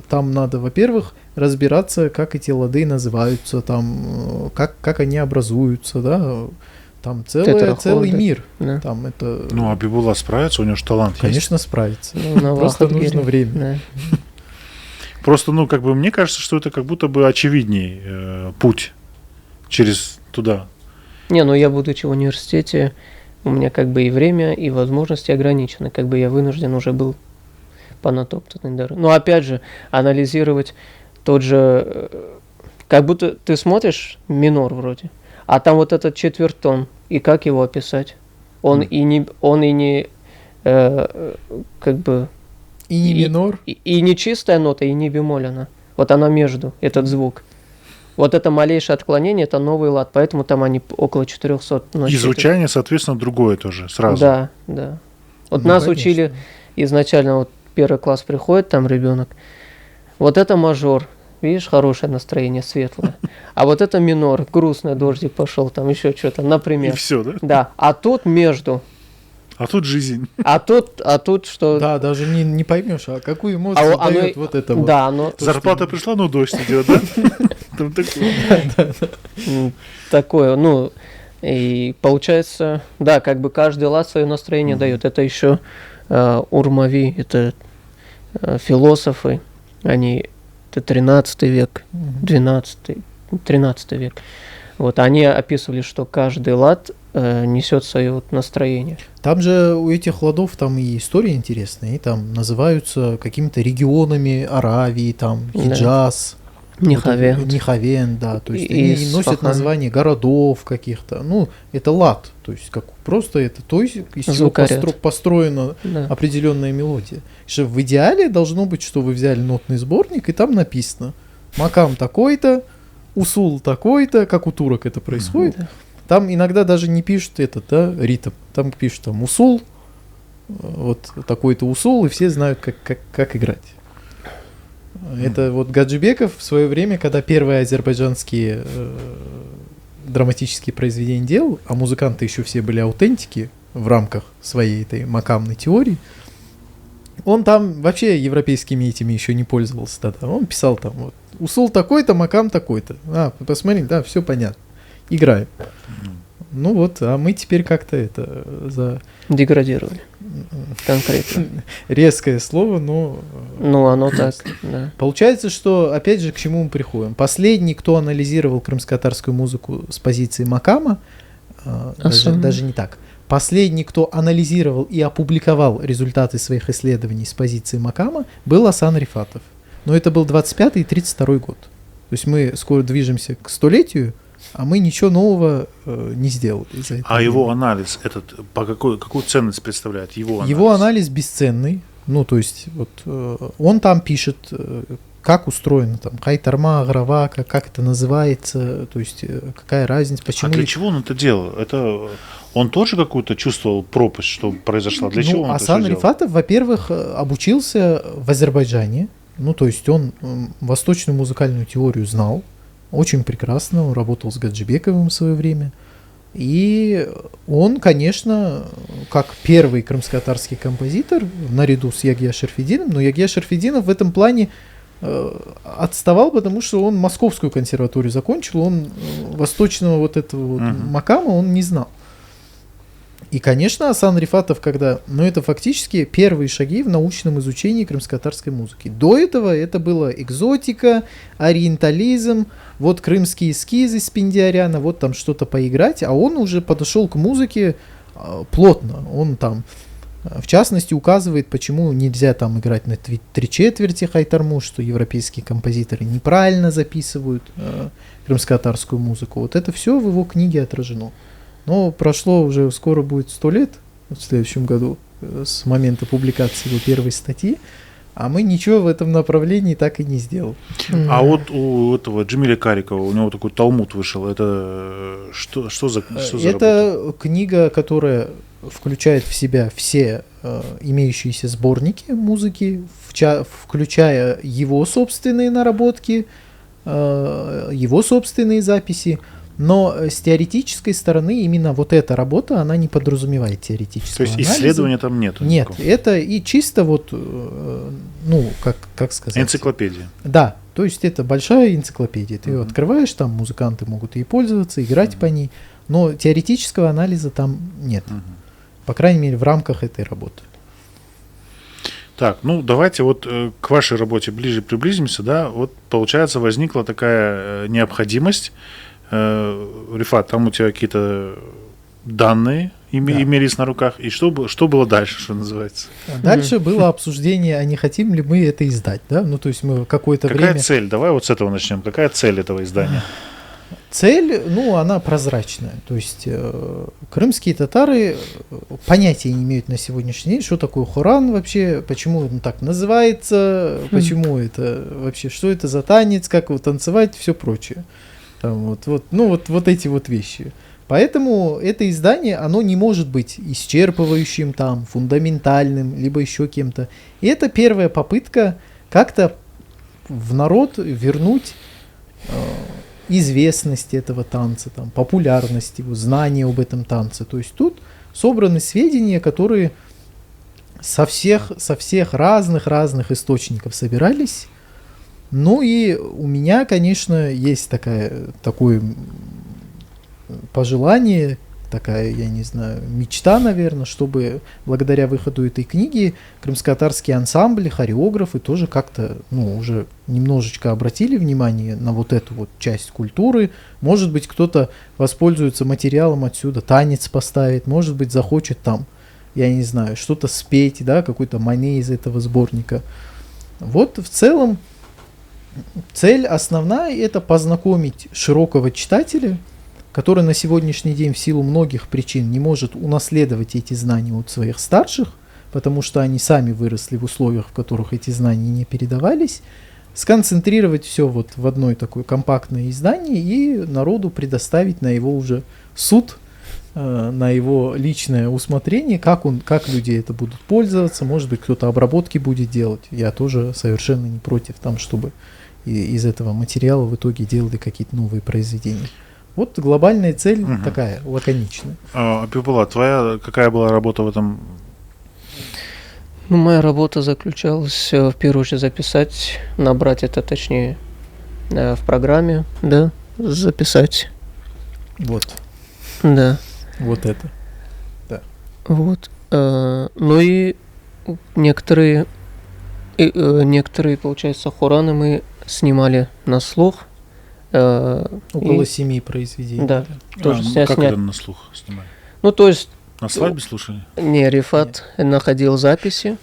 Там надо, во-первых, разбираться, как эти лады называются, там, как они образуются, да. Там Тетрахорды. целый мир. Да. Там это, Ну, а Бибула справится, у него же талант есть. конечно, справится. Ну, на Просто Вахатгире. нужно время. Да. Просто, ну, как бы мне кажется, что это как будто бы очевидней путь через туда. Не, ну я, будучи в университете, у меня как бы и время, и возможности ограничены. Как бы я вынужден уже был по натоптанной дороге. Но опять же, анализировать тот же... Как будто ты смотришь минор вроде, а там вот этот четвертон, и как его описать? Он и не как бы... И не минор. И не чистая нота, и не бемоль она. Вот она между, этот звук. Вот это малейшее отклонение, это новый лад, поэтому там они около 400. И звучание, соответственно, другое тоже сразу. Да, да. Вот Ну, нас конечно. учили изначально, вот первый класс приходит, там ребенок, Вот это мажор. Видишь, хорошее настроение, светлое. А вот это минор, грустный, дождик пошел, там еще что-то, И например. все, да? Да, а тут между. А тут жизнь. А тут что... Да, даже не поймешь, а какую эмоцию оно- дает вот это вот. Да, оно Зарплата пришла, но дождь идет, да? Там такое. такое, ну, и получается, да, как бы каждый лад свое настроение дает. Это еще урмави, это философы, они, это 13 век, 12, 13 век. Вот, они описывали, что каждый лад несет свое вот настроение. Там же у этих ладов там и истории интересные, и там называются какими-то регионами Аравии, там Да. Хиджаз, Нихавен. вот, Нихавен, да, то есть И они носят Исфахан. название городов каких-то, ну, это лад, то есть как просто это, то есть из чего Звукоряд. построена Да. определенная мелодия. Что в идеале должно быть, что вы взяли нотный сборник, и там написано макам такой-то, усул такой-то, как у турок это происходит. Да. Там иногда даже не пишут этот, да, ритм. Там пишут там усул, вот такой-то усул, и все знают, как играть. Это вот Гаджибеков в свое время, когда первые азербайджанские драматические произведения делал, а музыканты еще все были аутентики в рамках своей этой макамной теории, он там вообще европейскими этими еще не пользовался тогда. Он писал там вот усул такой-то, макам такой-то. Посмотри, да, все понятно. Играем. Ну вот, а мы теперь как-то это за Деградировали конкретно. резкое слово, но Ну, оно так, да. получается, что опять же к чему мы приходим. Последний, кто анализировал крымско-татарскую музыку с позиции макама, Асан. даже не так. Последний, кто анализировал и опубликовал результаты своих исследований с позиции макама, был Асан Рифатов. Но это был 25 и 32 год. То есть мы скоро движемся к столетию, а мы ничего нового не сделали. За это А время. его анализ этот, какую ценность представляет? Его анализ бесценный. Ну, то есть, вот он там пишет, как устроено там хайтарма, аграва, как это называется, то есть какая разница, А почему. для чего он это делал? Это он тоже какую-то чувствовал пропасть, что произошла? Для чего он это Асан всё делал? Рифатов, во-первых, обучился в Азербайджане. Ну, то есть он восточную музыкальную теорию знал очень прекрасно, он работал с Гаджибековым в свое время. И он, конечно, как первый крымско-татарский композитор, наряду с Ягья Шерфидином, но Ягья Шерфидинов в этом плане отставал, потому что он Московскую консерваторию закончил, он восточного вот этого вот макама он не знал. И, конечно, Асан Рифатов, но это фактически первые шаги в научном изучении крымско-татарской музыки. До этого это была экзотика, ориентализм, вот крымские эскизы Спендиаряна, вот там что-то поиграть, а он уже подошел к музыке плотно. Он там, в частности, указывает, почему нельзя там играть на 3/4 хайтарму, что европейские композиторы неправильно записывают крымско-татарскую музыку. Вот это все в его книге отражено. Но прошло уже, скоро будет 100 лет, в следующем году, с момента публикации его первой статьи, а мы ничего в этом направлении так и не сделали. А вот у этого Джамиля Карикова, у него такой Талмуд вышел, это что за работа? Это книга, которая включает в себя все имеющиеся сборники музыки, включая его собственные наработки, его собственные записи. Но с теоретической стороны именно вот эта работа, она не подразумевает теоретического То есть анализа. исследования там нету? Нет, никакого? это и чисто вот, ну, как сказать? Энциклопедия. Да, то есть это большая энциклопедия. Ты ее открываешь, там музыканты могут ей пользоваться, играть по ней, но теоретического анализа там нет. По крайней мере, в рамках этой работы. Так, ну давайте вот к вашей работе ближе приблизимся, да. Вот получается возникла такая необходимость. Рифат, там у тебя какие-то данные имелись на руках, и что было дальше, что называется? Дальше было обсуждение, а не хотим ли мы это издать, да? Ну, то есть мы какое-то время... Какая цель? Давай вот с этого начнем. Какая цель этого издания? Цель, ну, она прозрачная. То есть крымские татары понятия не имеют на сегодняшний день, что такое хоран вообще, почему он так называется, почему это вообще, что это за танец, как его танцевать, все прочее. Там вот эти вот вещи. Поэтому это издание, оно не может быть исчерпывающим, там, фундаментальным, либо еще кем-то. И это первая попытка как-то в народ вернуть известность этого танца, там, популярность его, знания об этом танце. То есть тут собраны сведения, которые со всех разных источников собирались. Ну и у меня, конечно, есть такое пожелание, такая, я не знаю, мечта, наверное, чтобы благодаря выходу этой книги крымско-татарские ансамбли, хореографы тоже как-то, уже немножечко обратили внимание на вот эту вот часть культуры. Может быть, кто-то воспользуется материалом отсюда, танец поставит, может быть, захочет там, я не знаю, что-то спеть, да, какой-то мане из этого сборника. Вот в целом цель основная — это познакомить широкого читателя, который на сегодняшний день в силу многих причин не может унаследовать эти знания от своих старших, потому что они сами выросли в условиях, в которых эти знания не передавались, сконцентрировать все вот в одно такое компактное издание и народу предоставить на его уже суд, на его личное усмотрение, как люди это будут пользоваться, может быть, кто-то обработки будет делать. Я тоже совершенно не против, чтобы из этого материала в итоге делали какие-то новые произведения. Вот глобальная цель такая, лаконичная. Пипула, твоя какая была работа в этом? Моя работа заключалась в первую очередь записать, набрать это, точнее, в программе, да, записать. Вот. Да. Вот это. Да. Вот. Ну и некоторые, получается, хораны мы снимали на слух. Около 7 произведений. Да. Тоже как это на слух снимали? Ну, то есть... На свадьбе слушали? Не, Рифат находил записи,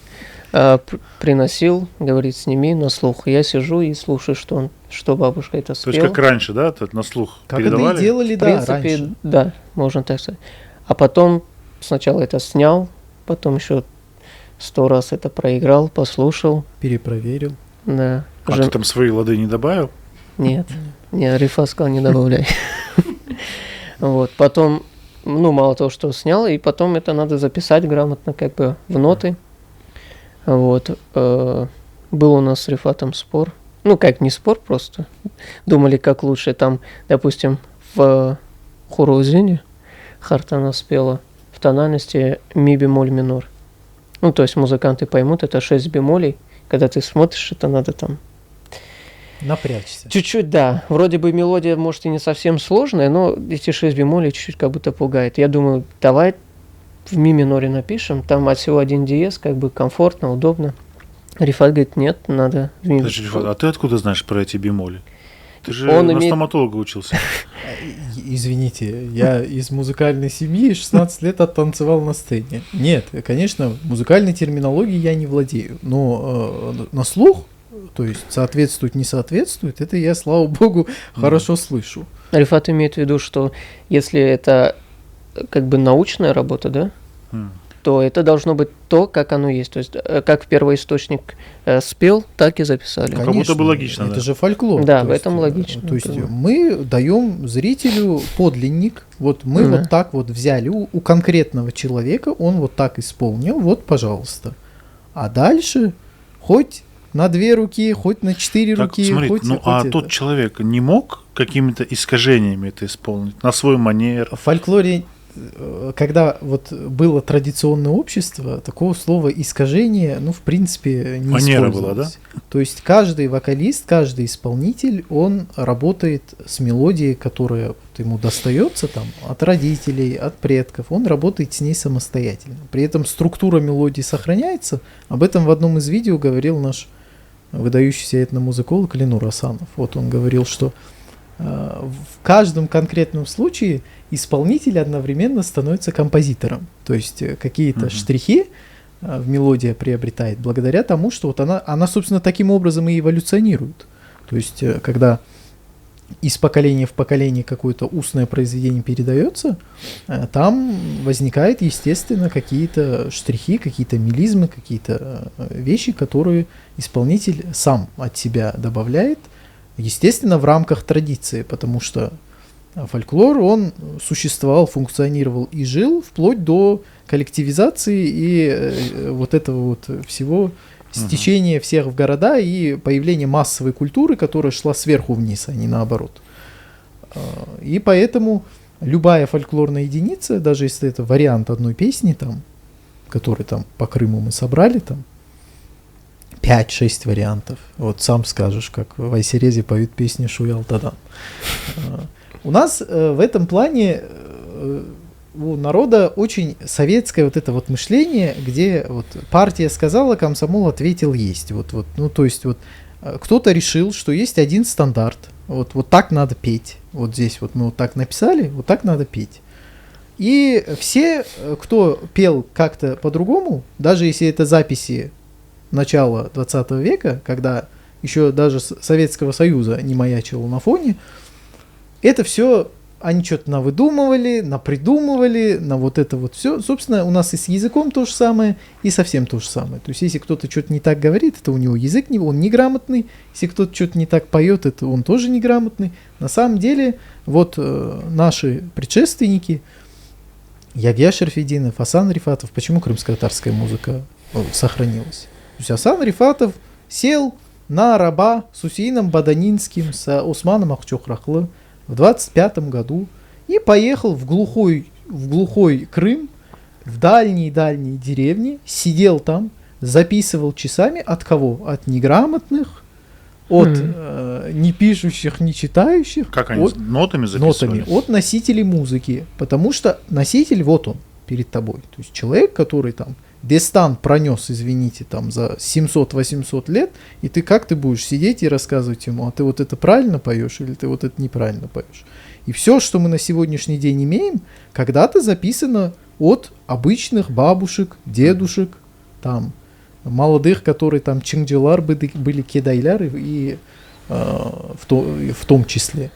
приносил, говорит, сними на слух. Я сижу и слушаю, что бабушка это спела. То есть как раньше, да, на слух как передавали? Как это и делали, в принципе, раньше. Да, можно так сказать. А потом сначала это снял, потом еще 100 раз это проиграл, послушал. Перепроверил. Да. А ты там свои лады не добавил? Нет, Рифат сказал, не добавляй. Вот, потом, мало того, что снял, и потом это надо записать грамотно, в ноты. Вот. Был у нас с Рифатом спор. Не спор, просто думали, как лучше. Там, допустим, в Хуруузине Хартана спела в тональности ми бемоль минор. То есть музыканты поймут, это 6 бемолей. Когда ты смотришь, это надо там напрячься. Чуть-чуть, да. Вроде бы мелодия, может, и не совсем сложная, но эти 6 бемолей чуть-чуть как будто пугает. Я думаю, давай в ми миноре напишем, там от всего один диез, комфортно, удобно. Рифат говорит, нет, надо в ми миноре. Рифат, а ты откуда знаешь про эти бемоли? Ты же стоматолога учился. Извините, я из музыкальной семьи 16 лет оттанцевал на сцене. Нет, конечно, музыкальной терминологией я не владею, но на слух, то есть соответствует, не соответствует, это я, слава богу, хорошо слышу. Рифат имеет в виду, что если это научная работа, да, то это должно быть то, как оно есть. То есть, как первоисточник спел, так и записали. Конечно, как будто бы логично. Это да? же фольклор. Да, в этом логично. То есть мы даем зрителю подлинник. Вот мы вот так вот взяли у конкретного человека, он вот так исполнил, вот, пожалуйста. А дальше хоть на 2 руки, хоть на 4 руки. Смотри, хоть хоть тот человек не мог какими-то искажениями это исполнить, на свой манер? В фольклоре, когда вот было традиционное общество, такого слова искажение, в принципе, не манера использовалось. была, да? То есть каждый вокалист, каждый исполнитель, он работает с мелодией, которая ему достается там от родителей, от предков, он работает с ней самостоятельно. При этом структура мелодии сохраняется. Об этом в одном из видео говорил наш выдающийся этномузыколог Ленур Асанов. Вот он говорил, что в каждом конкретном случае исполнитель одновременно становится композитором. То есть какие-то штрихи в мелодия приобретает благодаря тому, что вот она, собственно, таким образом и эволюционирует. То есть когда из поколения в поколение какое-то устное произведение передается, там возникают, естественно, какие-то штрихи, какие-то мелизмы, какие-то вещи, которые исполнитель сам от себя добавляет, естественно, в рамках традиции, потому что фольклор, он существовал, функционировал и жил вплоть до коллективизации и вот этого вот всего стечение всех в города и появление массовой культуры, которая шла сверху вниз, а не наоборот. И поэтому любая фольклорная единица, даже если это вариант одной песни, там, который там по Крыму мы собрали, там 5-6 вариантов. Вот сам скажешь, как в Айсерезе поют песни Шуял-Тадан. У нас в этом плане у народа очень советское вот это вот мышление, где вот партия сказала, комсомол ответил есть. Ну, то есть вот кто-то решил, что есть один стандарт. Вот так надо петь. Вот здесь вот мы вот так написали, вот так надо петь. И все, кто пел как-то по-другому, даже если это записи начала 20 века, когда еще даже Советского Союза не маячило на фоне, это все они что-то навыдумывали, напридумывали, на вот это вот все. Собственно, у нас и с языком то же самое, и совсем то же самое. То есть, если кто-то что-то не так говорит, это у него язык, он неграмотный. Если кто-то что-то не так поет, это он тоже неграмотный. На самом деле, вот наши предшественники, Ягья Шерфединов, Асан Рифатов, почему крымско-татарская музыка сохранилась? То есть, Асан Рифатов сел на раба с Усейном Баданинским, с Османом Ахчохрахлы в 25 году и поехал в глухой Крым, в дальние деревни, сидел там, записывал часами от кого? От неграмотных, от не пишущих, не читающих. Как они нотами записывали? Нотами, от носителей музыки, потому что носитель вот он перед тобой. То есть человек, который там Дестан пронес, извините, там за 700-800 лет, и как ты будешь сидеть и рассказывать ему, а ты вот это правильно поешь или ты вот это неправильно поешь. И все, что мы на сегодняшний день имеем, когда-то записано от обычных бабушек, дедушек, там, молодых, которые там чингджилар были кедайляры и в том числе.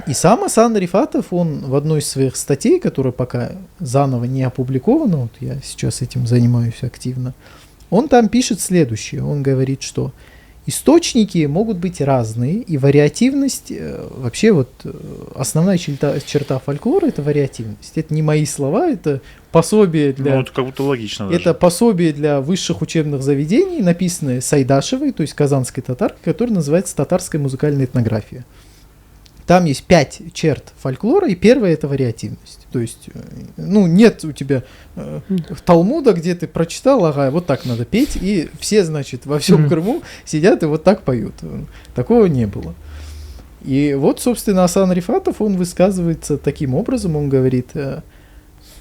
И сам Асан Рифатов, он в одной из своих статей, которая пока заново не опубликована, вот я сейчас этим занимаюсь активно, он там пишет следующее. Он говорит, что источники могут быть разные, и вариативность, вообще вот основная черта фольклора – это вариативность. Это не мои слова, это пособие для… Ну, это как будто логично даже. Это пособие для высших учебных заведений, написанное Сайдашевой, то есть казанской татаркой, которое называется «Татарская музыкальная этнография». Там есть 5 черт фольклора, и первая – это вариативность. То есть, ну, нет у тебя Талмуда, где ты прочитал, ага, вот так надо петь, и все, значит, во всем Крыму сидят и вот так поют. Такого не было. И вот, собственно, Асан Рифатов, он высказывается таким образом, он говорит,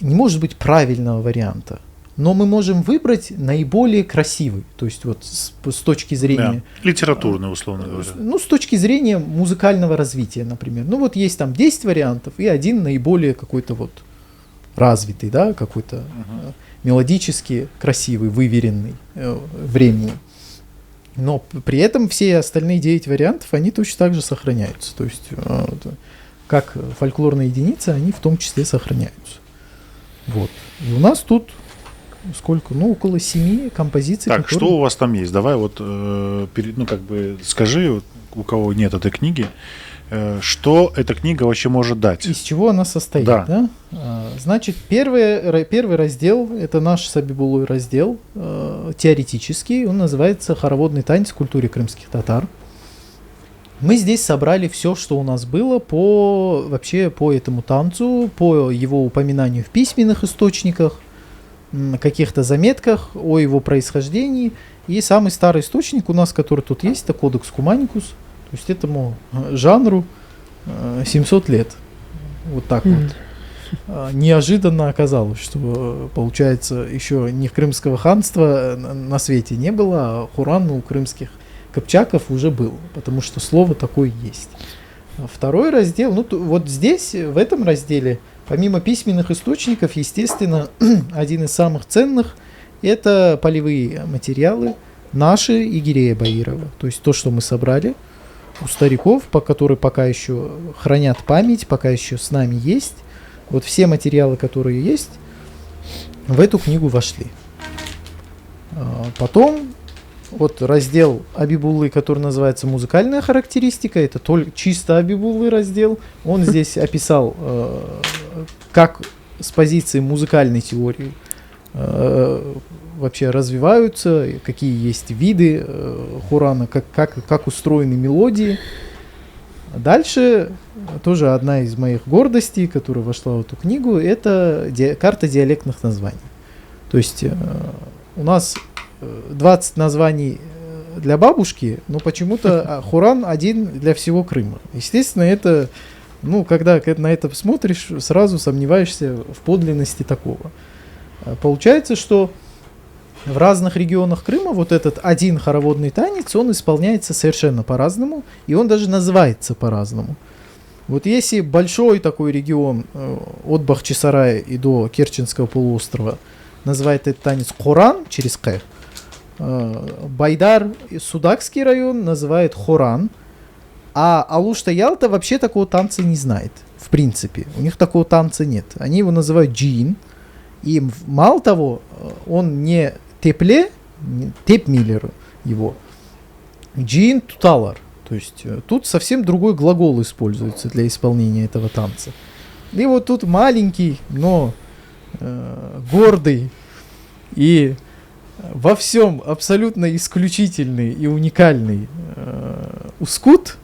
не может быть правильного варианта, но мы можем выбрать наиболее красивый, то есть вот с точки зрения… Да, литературный, условно говоря. Ну, с точки зрения музыкального развития, например. Ну, вот есть там 10 вариантов, и один наиболее какой-то вот развитый, да, какой-то мелодически красивый, выверенный временем. Но при этом все остальные 9 вариантов, они точно так же сохраняются. То есть, как фольклорные единицы, они в том числе сохраняются. Вот. И у нас тут… Сколько? Ну, около 7 композиций. Так, которые… что у вас там есть? Давай вот, ну, как бы скажи, вот, у кого нет этой книги, что эта книга вообще может дать? Из чего она состоит, да? Значит, первый раздел, это наш с Абибулой раздел, теоретический, он называется «Хороводный танец в культуре крымских татар». Мы здесь собрали все, что у нас было вообще по этому танцу, по его упоминанию в письменных источниках, каких-то заметках о его происхождении. И самый старый источник у нас, который тут есть, это Кодекс Куманикус. То есть этому жанру 700 лет. Вот так вот. Неожиданно оказалось, что, получается, еще ни крымского ханства на свете не было, а Хуран у крымских кыпчаков уже был, потому что слово такое есть. Второй раздел, ну вот здесь, в этом разделе, помимо письменных источников, естественно, один из самых ценных – это полевые материалы наши и Гирея Баирова. То есть то, что мы собрали у стариков, которые пока еще хранят память, пока еще с нами есть. Вот все материалы, которые есть, в эту книгу вошли. Потом вот раздел Абибуллы, который называется «Музыкальная характеристика», это только чисто Абибуллы раздел. Он здесь описал, как с позиции музыкальной теории вообще развиваются, какие есть виды Хурана, как устроены мелодии. Дальше тоже одна из моих гордостей, которая вошла в эту книгу, это карта диалектных названий. То есть у нас 20 названий для бабушки, но почему-то Хуран один для всего Крыма. Естественно, это, когда на это смотришь, сразу сомневаешься в подлинности такого. Получается, что в разных регионах Крыма вот этот один хороводный танец, он исполняется совершенно по-разному, и он даже называется по-разному. Вот если большой такой регион от Бахчисарая и до Керченского полуострова называет этот танец Коран через К, Байдар, Судакский район называет Хоран, а Алушта-Ялта вообще такого танца не знает, в принципе. У них такого танца нет. Они его называют джин. И мало того, он не тепле, тепмиллер его, джин туталар. То есть тут совсем другой глагол используется для исполнения этого танца. И вот тут маленький, но гордый и во всем абсолютно исключительный и уникальный Ускут,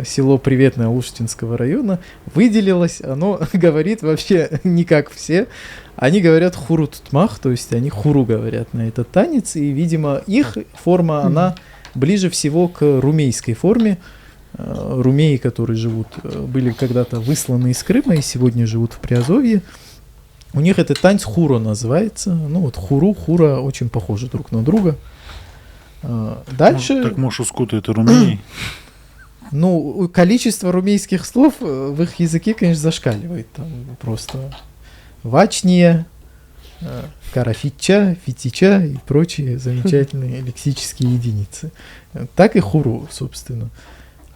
село Приветное Алуштинского района, выделилось. Оно говорит вообще не как все. Они говорят хуру-тутмах, то есть они хуру говорят на этот танец. И, видимо, их форма, она ближе всего к румейской форме. Румеи, которые были когда-то высланы из Крыма и сегодня живут в Приазовье. У них этот танец хура называется. Хура очень похожи друг на друга. Дальше... Так, может, Ускуты это Румынии? Количество румейских слов в их языке, конечно, зашкаливает. Там просто вачния, карафитча, фитича и прочие замечательные лексические единицы. Так и хуру, собственно.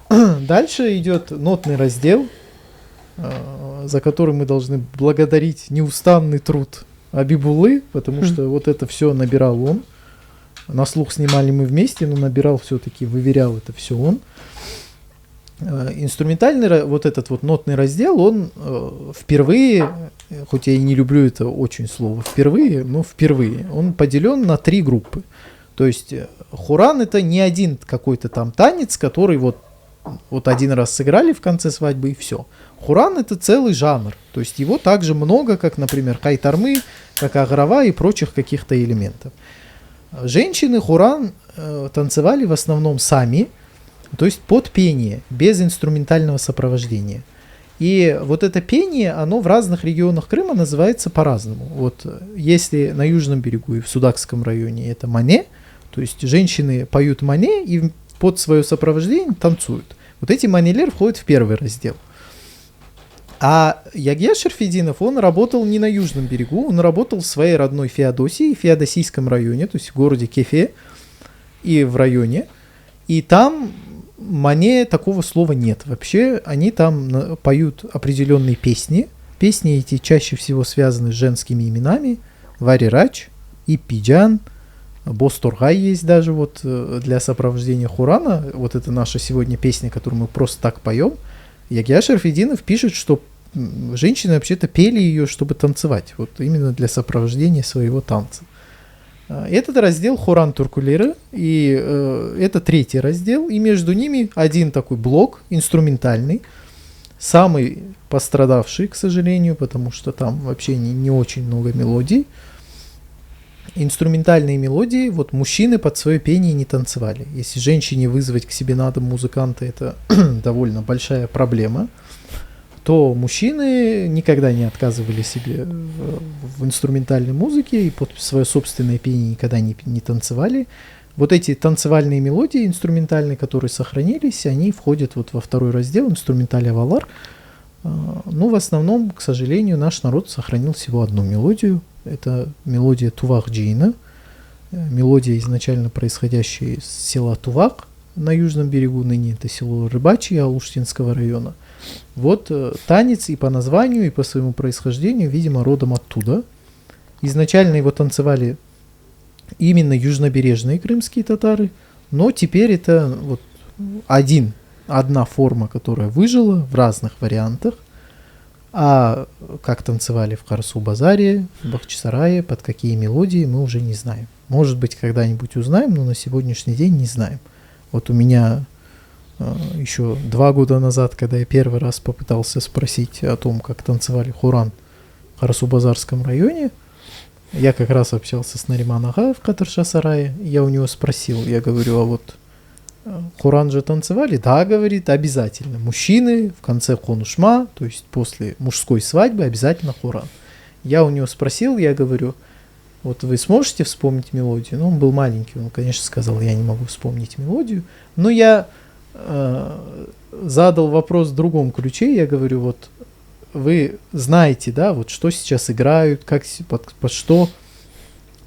Дальше идет нотный раздел, за который мы должны благодарить неустанный труд Абибуллы, потому что вот это все набирал он. На слух снимали мы вместе, но набирал все-таки, выверял это все он. Инструментальный вот этот вот нотный раздел, он впервые, хоть я и не люблю это очень слово впервые, он поделен на 3 группы. То есть Хуран это не один какой-то там танец, который вот один раз сыграли в конце свадьбы и все. Хуран это целый жанр, то есть его так же много, как, например, кайтармы, как аграва и прочих каких-то элементов. Женщины Хуран танцевали в основном сами, то есть под пение, без инструментального сопровождения. И вот это пение, оно в разных регионах Крыма называется по-разному. Вот если на южном берегу и в Судакском районе это мане, то есть женщины поют мане и под свое сопровождение танцуют. Вот эти манилер входят в первый раздел. А Ягья Шерфединов, он работал не на южном берегу, он работал в своей родной Феодосии, в Феодосийском районе, то есть в городе Кефе и в районе. И там мане такого слова нет вообще. Они там поют определенные песни. Песни эти чаще всего связаны с женскими именами. Варирач, Иппиджан, Бостургай есть даже вот для сопровождения Хурана. Вот это наша сегодня песня, которую мы просто так поем. Ягья Шерфединов пишет, что женщины вообще-то пели ее, чтобы танцевать. Вот именно для сопровождения своего танца. Этот раздел Хуран Туркулеры, и это 3-й раздел, и между ними один такой блок инструментальный, самый пострадавший, к сожалению, потому что там вообще не очень много мелодий. Инструментальные мелодии, вот мужчины под свое пение не танцевали. Если женщине вызвать к себе на дом музыканта, это довольно большая проблема, то мужчины никогда не отказывали себе в инструментальной музыке и под свое собственное пение никогда не танцевали. Вот эти танцевальные мелодии инструментальные, которые сохранились, они входят вот во 2-й раздел инструменталя Валар. Но в основном, к сожалению, наш народ сохранил всего одну мелодию. Это мелодия Тувах-Джина, мелодия, изначально происходящая из села Тувак на южном берегу, ныне это село Рыбачье Алуштинского района. Вот танец и по названию, и по своему происхождению, видимо, родом оттуда. Изначально его танцевали именно южнобережные крымские татары, но теперь это вот одна форма, которая выжила в разных вариантах. А как танцевали в Карсу-базаре, в Бахчисарае, под какие мелодии, мы уже не знаем. Может быть, когда-нибудь узнаем, но на сегодняшний день не знаем. Вот у меня еще 2 года назад, когда я первый раз попытался спросить о том, как танцевали Хуран в Карсу-базарском районе, я как раз общался с Нариман Ага в Катарша-сарае, я у него спросил, я говорю, а вот Хуран же танцевали? Да, говорит, обязательно. Мужчины в конце конушма, то есть после мужской свадьбы, обязательно Хуран. Я у него спросил, я говорю, вот вы сможете вспомнить мелодию? Ну, он был маленький, он, конечно, сказал, я не могу вспомнить мелодию. Но я задал вопрос в другом ключе, я говорю, вот вы знаете, да, вот что сейчас играют, как, под что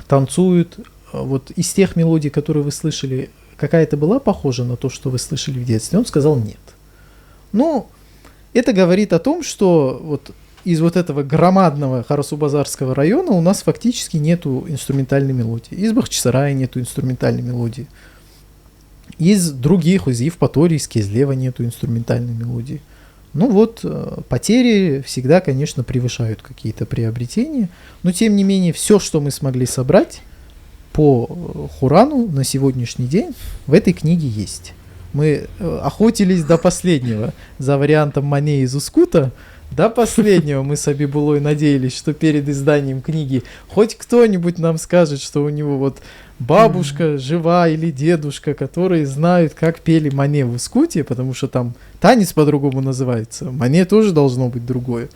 танцуют, вот из тех мелодий, которые вы слышали, какая-то была похожа на то, что вы слышали в детстве? Он сказал нет. Ну, это говорит о том, что вот из вот этого громадного Карасу-базарского района у нас фактически нету инструментальной мелодии. Из Бахчисарая нету инструментальной мелодии. Из других, из Евпатории, из Кезлева нету инструментальной мелодии. Ну вот, потери всегда, конечно, превышают какие-то приобретения, но тем не менее, все, что мы смогли собрать по Хурану на сегодняшний день, в этой книге есть. Мы охотились до последнего за вариантом Мане из Ускута. До последнего мы с Абибулой надеялись, что перед изданием книги хоть кто-нибудь нам скажет, что у него вот бабушка жива или дедушка, которые знают, как пели Мане в Ускуте, потому что там танец по-другому называется. Мане тоже должно быть другое.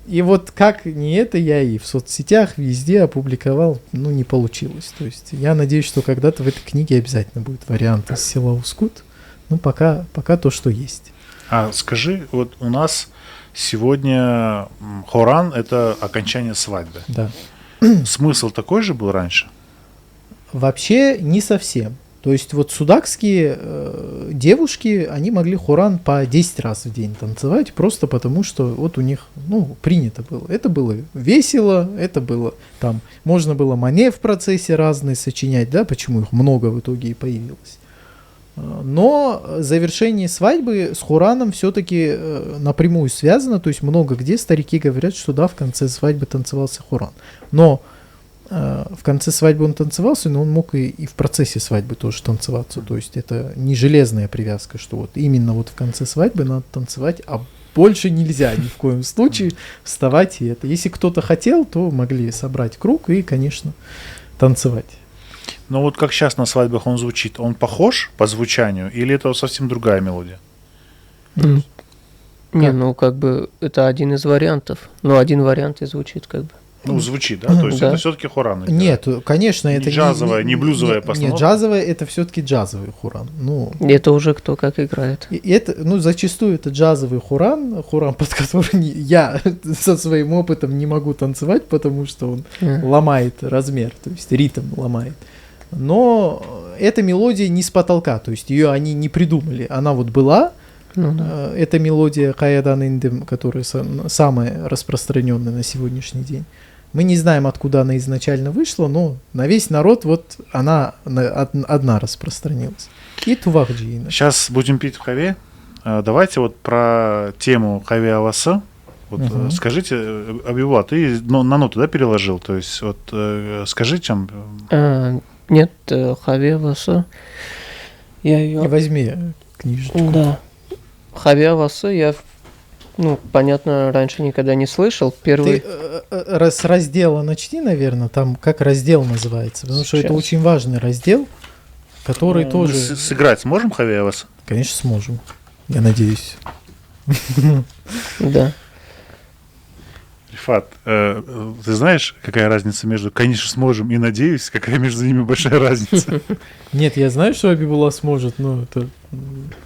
И вот как не это, я и в соцсетях везде опубликовал, ну, не получилось. То есть я надеюсь, что когда-то в этой книге обязательно будет вариант из села Ускут. Ну, пока то, что есть. А скажи, вот у нас сегодня Хоран – это окончание свадьбы. Да. Смысл такой же был раньше? Вообще не совсем. То есть вот судакские девушки, они могли Хоран по 10 раз в день танцевать, просто потому что вот у них, ну, принято было. Это было весело, это было там, можно было Мане в процессе разные сочинять, да, почему их много в итоге и появилось. Но завершение свадьбы с Хураном все-таки напрямую связано, то есть много где старики говорят, что да, в конце свадьбы танцевался Хуран. Но в конце свадьбы он танцевался, но он мог и в процессе свадьбы тоже танцеваться. То есть это не железная привязка, что вот именно вот в конце свадьбы надо танцевать, а больше нельзя ни в коем случае вставать и это. Если кто-то хотел, то могли собрать круг и, конечно, танцевать. Но вот как сейчас на свадьбах он звучит, он похож по звучанию или это совсем другая мелодия? Не, ну как бы это один из вариантов. Но один вариант и звучит как бы. Ну, звучит, да? То есть Да. это все-таки Хоран. Нет, конечно, Не это джазовая, не блюзовая постановка? Нет, джазовая это все-таки джазовый Хуран. Ну, Это уже кто как играет. и это, ну, зачастую это джазовый Хуран, под который я со своим опытом не могу танцевать, потому что он ломает размер, то есть ритм ломает. Но эта мелодия не с потолка, то есть ее они не придумали. Она вот была, Ну да. эта мелодия Каядан Индем, которая самая распространенная на сегодняшний день. Мы не знаем, откуда она изначально вышла, но на весь народ вот она одна распространилась. И Тувахдиина. Сейчас будем пить в хаве. Давайте вот про тему хаве Аласа. Вот скажите, Абиба, ты на ноту, да, переложил? То есть вот скажи, чем... Нет, Хаве Васа. Я ее... Возьми книжечку. Да. Хаве Васа я, ну, понятно, раньше никогда не слышал. Первый... Ты с раздела начни, наверное, там как раздел называется, потому что это Сейчас. очень важный раздел, который тоже... Мы сыграть сможем хаве Аласа? Конечно, сможем. Я надеюсь. Да. Рифат, ты знаешь, какая разница между «конечно сможем» и «надеюсь», какая между ними большая разница? Нет, я знаю, что Абибула сможет, но это...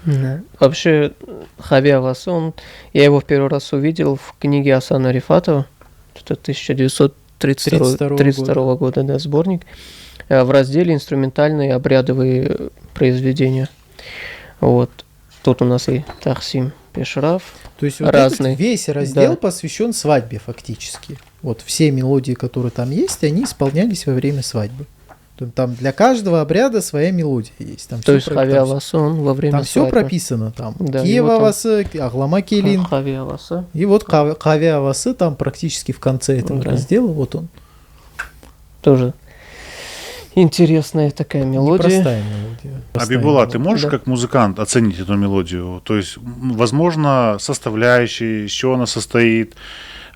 Да. Вообще, Хаве Васа, я его в первый раз увидел в книге Асана Рифатова. Это 1932 года, да, сборник. В разделе «Инструментальные обрядовые произведения». Вот. Тут у нас и Тахсим Пешраф. То есть вот разный. этот весь раздел Да. посвящен свадьбе фактически. Вот все мелодии, которые там есть, они исполнялись во время свадьбы. Там для каждого обряда своя мелодия есть. Там То всё есть там Хавиаласан во время там все свадьбы. прописано. Там Да, и Киева вот он- Авасы, Аглама Келин. Хавиаласа. И вот Хави Авасы там практически в конце этого Да. раздела. Вот он. Тоже интересная такая мелодия. Непростая мелодия. Простая Абибула, ты мелодия. можешь Да. как музыкант оценить эту мелодию? То есть, возможно, составляющие, из чего она состоит,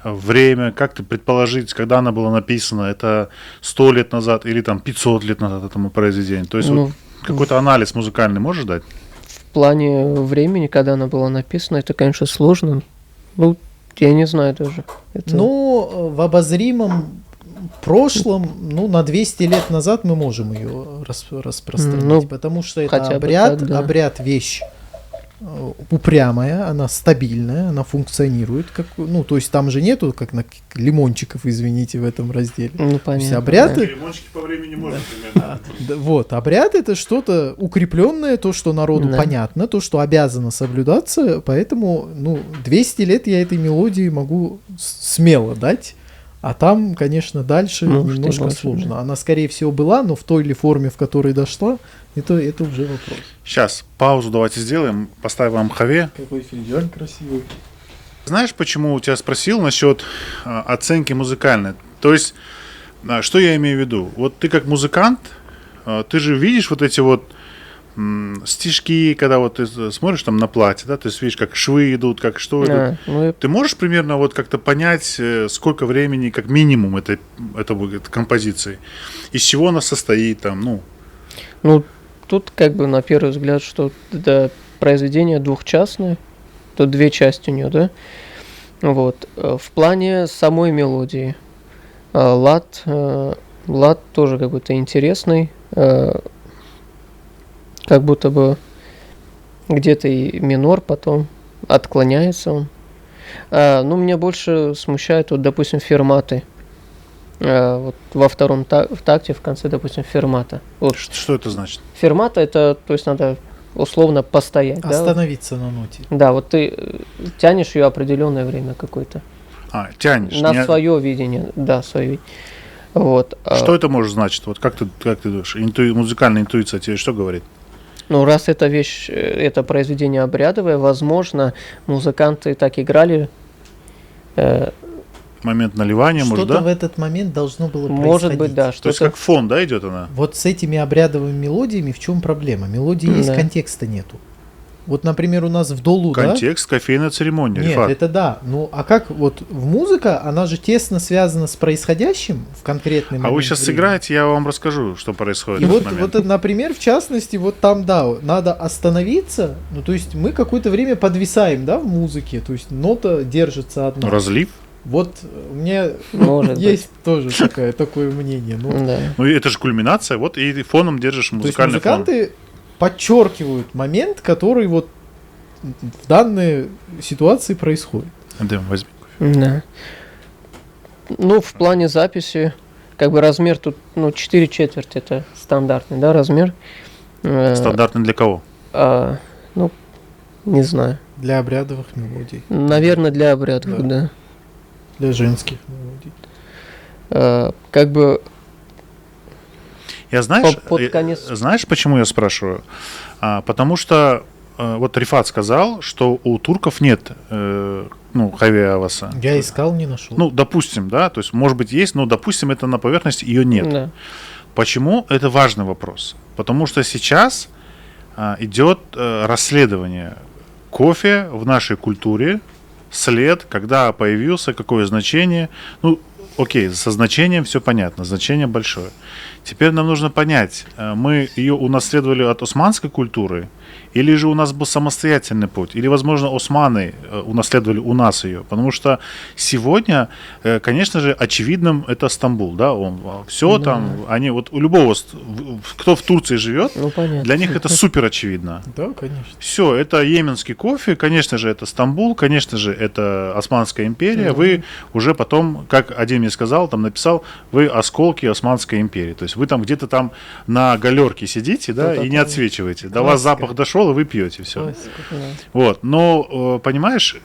время, как ты предположить, когда она была написана, это 100 лет назад или там 500 лет назад этому произведению? То есть, Ну, вот какой-то анализ музыкальный можешь дать? в плане времени, когда она была написана, это, конечно, сложно. Ну, я не знаю даже. Это- Ну, в обозримом прошлом, ну, на 200 лет назад мы можем ее распространить, Ну, потому что это хотя бы обряд, так, да. обряд вещь упрямая, она стабильная, она функционирует, как, ну, то есть там же нету, как на лимончиков, извините, в этом разделе. Ну, То есть понятно. обряд, да. Лимончики по времени можно примерно. да, вот, обряд это что-то укрепленное, то, что народу Да. понятно, то, что обязано соблюдаться, поэтому, ну, 200 лет я этой мелодии могу смело дать, а там, конечно, дальше Может, и немножко больше, сложно. да. Она, скорее всего, была, но в той или форме, в которой дошла, это уже вопрос. Сейчас, паузу давайте сделаем, поставим вам хаве. Какой филиаль красивый. Знаешь, почему у тебя спросил насчет оценки музыкальной? То есть, что я имею в виду? Вот ты как музыкант, ты же видишь вот эти вот стишки, когда вот ты смотришь там на платье, да, ты видишь, как швы идут, как что идут. А, ну, и Ты можешь примерно вот как-то понять, сколько времени, как минимум, это будет композиции? Из чего она состоит там, ну? ну, тут как бы на первый взгляд, что это произведение двухчастное, тут две части у нее, да? Вот. В плане самой мелодии лад тоже как будто интересный, как будто бы где-то и минор потом отклоняется он. Ну, меня больше смущает, вот, допустим, ферматы. Вот во втором в такте в конце, допустим, фермата. Вот Что это значит? фермата это, то есть надо условно постоять, да? Остановиться на ноте. Да, вот ты тянешь ее определенное время какое-то. Тянешь. На не- свое видение, да, свое видение. Вот. Что это может значить? Вот как ты думаешь? Музыкальная интуиция тебе что говорит? Ну, раз эта вещь, это произведение обрядовое, возможно, музыканты так играли. Момент наливания, может, Что-то да? в этот момент должно было Может быть, происходить. да, То есть что-то. как фон, да, идет она? Вот с этими обрядовыми мелодиями в чем проблема? Мелодии есть, Да. контекста нету. Вот, например, у нас в долу, да? Контекст, кофейная церемония. Нет, Рифат. это да. Ну, а как вот в музыка, она же тесно связана с происходящим в конкретный А момент вы сейчас времени. сыграете, я вам расскажу, что происходит И в вот, этот момент. вот, например, в частности, вот там, да, надо остановиться, ну, то есть мы какое-то время подвисаем, да, в музыке, то есть нота держится одна. Разлив? Вот у меня Может есть тоже такое мнение. Ну, Да. Ну, и это же кульминация, вот, и ты фоном держишь то есть музыкальный фон. музыканты подчеркивают момент, который вот в данной ситуации происходит. Дым, возьми. Да. Ну, в плане записи, как бы размер тут, ну, 4/4 это стандартный, да, размер. Стандартный для кого? Ну, не знаю. Для обрядовых мелодий, Наверное, для обрядов, Да. да. для женских мелодий. Как бы Я знаешь, Под конец. знаешь, почему я спрашиваю? Потому что вот Рифат сказал, что у турков нет хави аваса. Я искал, не нашел. Ну, допустим, да, то есть, может быть, есть, но, допустим, это на поверхности, ее нет. Да. Почему? Это важный вопрос. Потому что сейчас идет расследование кофе в нашей культуре, след, когда появился, какое значение. Ну, окей, со значением все понятно, значение большое. Теперь нам нужно понять, мы ее унаследовали от османской культуры, или же у нас был самостоятельный путь, или, возможно, османы унаследовали у нас ее. Потому что сегодня, конечно же, очевидным это Стамбул, да, все Да. там, они вот у любого, кто в Турции живет, Ну, понятно. для них это супер очевидно. Да, конечно. Все, это йеменский кофе, конечно же, это Стамбул, конечно же, это Османская империя. Вы уже потом, как один мне сказал, там написал, вы осколки Османской империи. То есть вы там где-то там на галерке сидите, да, Да, и не да. отсвечиваете. До Классика. вас запах подошел, и вы пьете все. Ой, Да. Вот, но, понимаешь,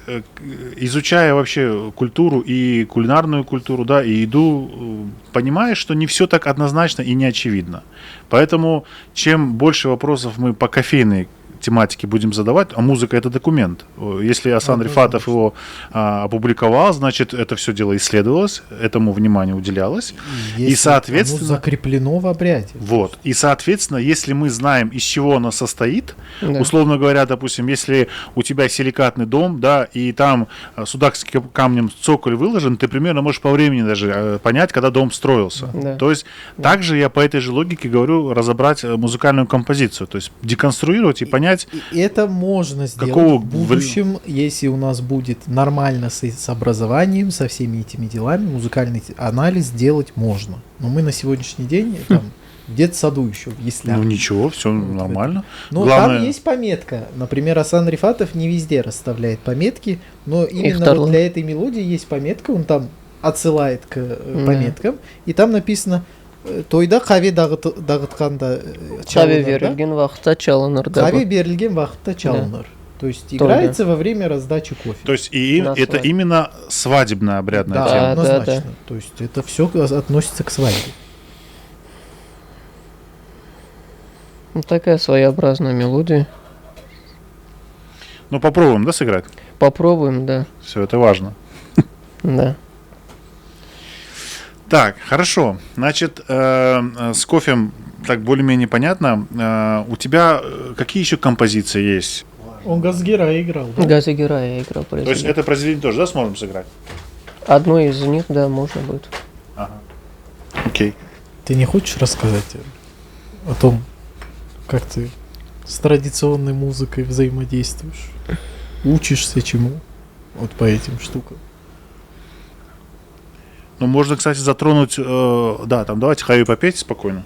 изучая вообще культуру и кулинарную культуру, да, и еду, понимаешь, что не все так однозначно и не очевидно. Поэтому, чем больше вопросов мы по кофейной тематике будем задавать, а музыка — это документ. Если Асан Рифатов его опубликовал, значит, это все дело исследовалось, этому внимание уделялось. Если И, соответственно... оно закреплено в обряде. Вот. И, соответственно, если мы знаем, из чего оно состоит, Да. условно говоря, допустим, если у тебя силикатный дом, да, и там судакским камнем цоколь выложен, ты примерно можешь по времени даже понять, когда дом строился. Да. То есть, также я по этой же логике говорю разобрать музыкальную композицию, то есть деконструировать и понять, И это можно сделать Какого в будущем, если у нас будет нормально с образованием, со всеми этими делами, музыкальный анализ делать можно. Но мы на сегодняшний день там в детсаду еще, в яслях. ну ничего, все Вот нормально. Но Главное- там есть пометка. Например, Асан Рифатов не везде расставляет пометки, но именно второй. вот для этой мелодии есть пометка, он там отсылает к пометкам, и там написано тойда қаве дағытқанда Қаве берілген уақытта чалыныр да. Қаве берілген вақытта чалыныр. То есть Тойда. играется во время раздачи кофе. То есть и На это свадьбе. именно свадебная обрядная Да, тема. Да, однозначно. да. То есть это все относится к свадьбе. Ну, такая своеобразная мелодия. Ну попробуем, да, сыграть? Попробуем, да. Все, это важно. Да. Так, хорошо. Значит, с кофем так более-менее понятно. У тебя какие еще композиции есть? Он Газгера играл. Да? Газигера я играл То есть произведение. это произведение тоже, да, сможем сыграть? Одно из них, да, можно будет. Ага. Окей. Ты не хочешь рассказать о том, как ты с традиционной музыкой взаимодействуешь? Учишься чему? Вот по этим штукам. Ну, можно, кстати, затронуть... да, там давайте Хаю попеть спокойно.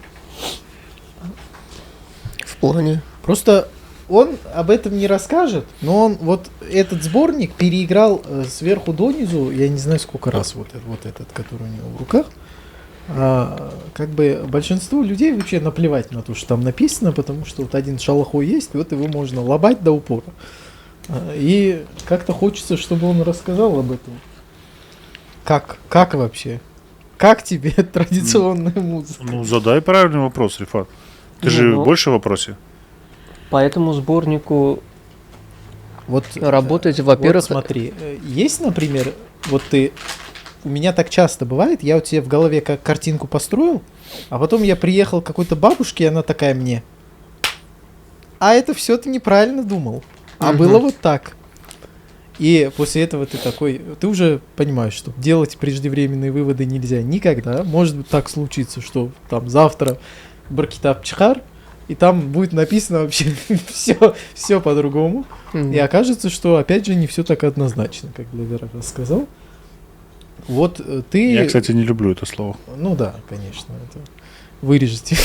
В плане. Просто он об этом не расскажет, но он вот этот сборник переиграл сверху донизу, я не знаю сколько раз вот этот, который у него в руках. Как бы большинству людей вообще наплевать на то, что там написано, потому что вот один шалахой есть, вот его можно лобать до упора. И как-то хочется, чтобы он рассказал об этом. Как вообще? Как тебе традиционная музыка? Ну, задай правильный вопрос, Рифат. Ты Ну, же ну. больше в вопросе. По этому сборнику Вот работать, вот во-первых, смотри, есть, например, вот ты, у меня так часто бывает, я вот себе в голове как картинку построил, а потом я приехал к какой-то бабушке, и она такая мне, а это все ты неправильно думал, а Мгм. было вот так. И после этого ты такой, ты уже понимаешь, что делать преждевременные выводы нельзя никогда. Может быть так случится, что там завтра Баркитап Чхар, и там будет написано вообще все по-другому. И окажется, что опять же не все так однозначно, как Блэдер рассказал. Вот ты... Я, кстати, не люблю это слово. Ну да, конечно, это вырежете.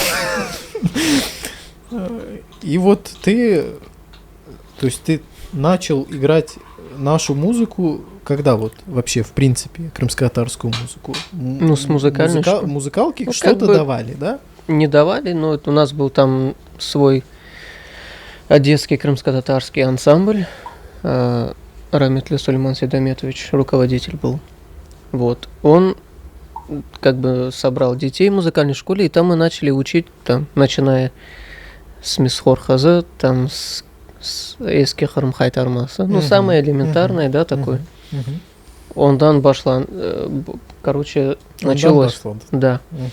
И вот ты, то есть ты начал играть нашу музыку, когда вот вообще, в принципе, крымско-татарскую музыку? Ну, с музыкальной школы. Музыкалки Ну, что-то как бы- давали, да? не давали, но вот у нас был там свой одесский крымско-татарский ансамбль. Рамитли Сулейман Седометович, руководитель был. Вот. Он как бы собрал детей в музыкальной школе, и там мы начали учить, там, начиная с Мисхор Хазы, там с Эски Хармхайт Армаса. Ну, Мгм, самое элементарное, да, такое. Мгм. Ондан башлан, короче, Ондан началось. башлан. Да. Мгм.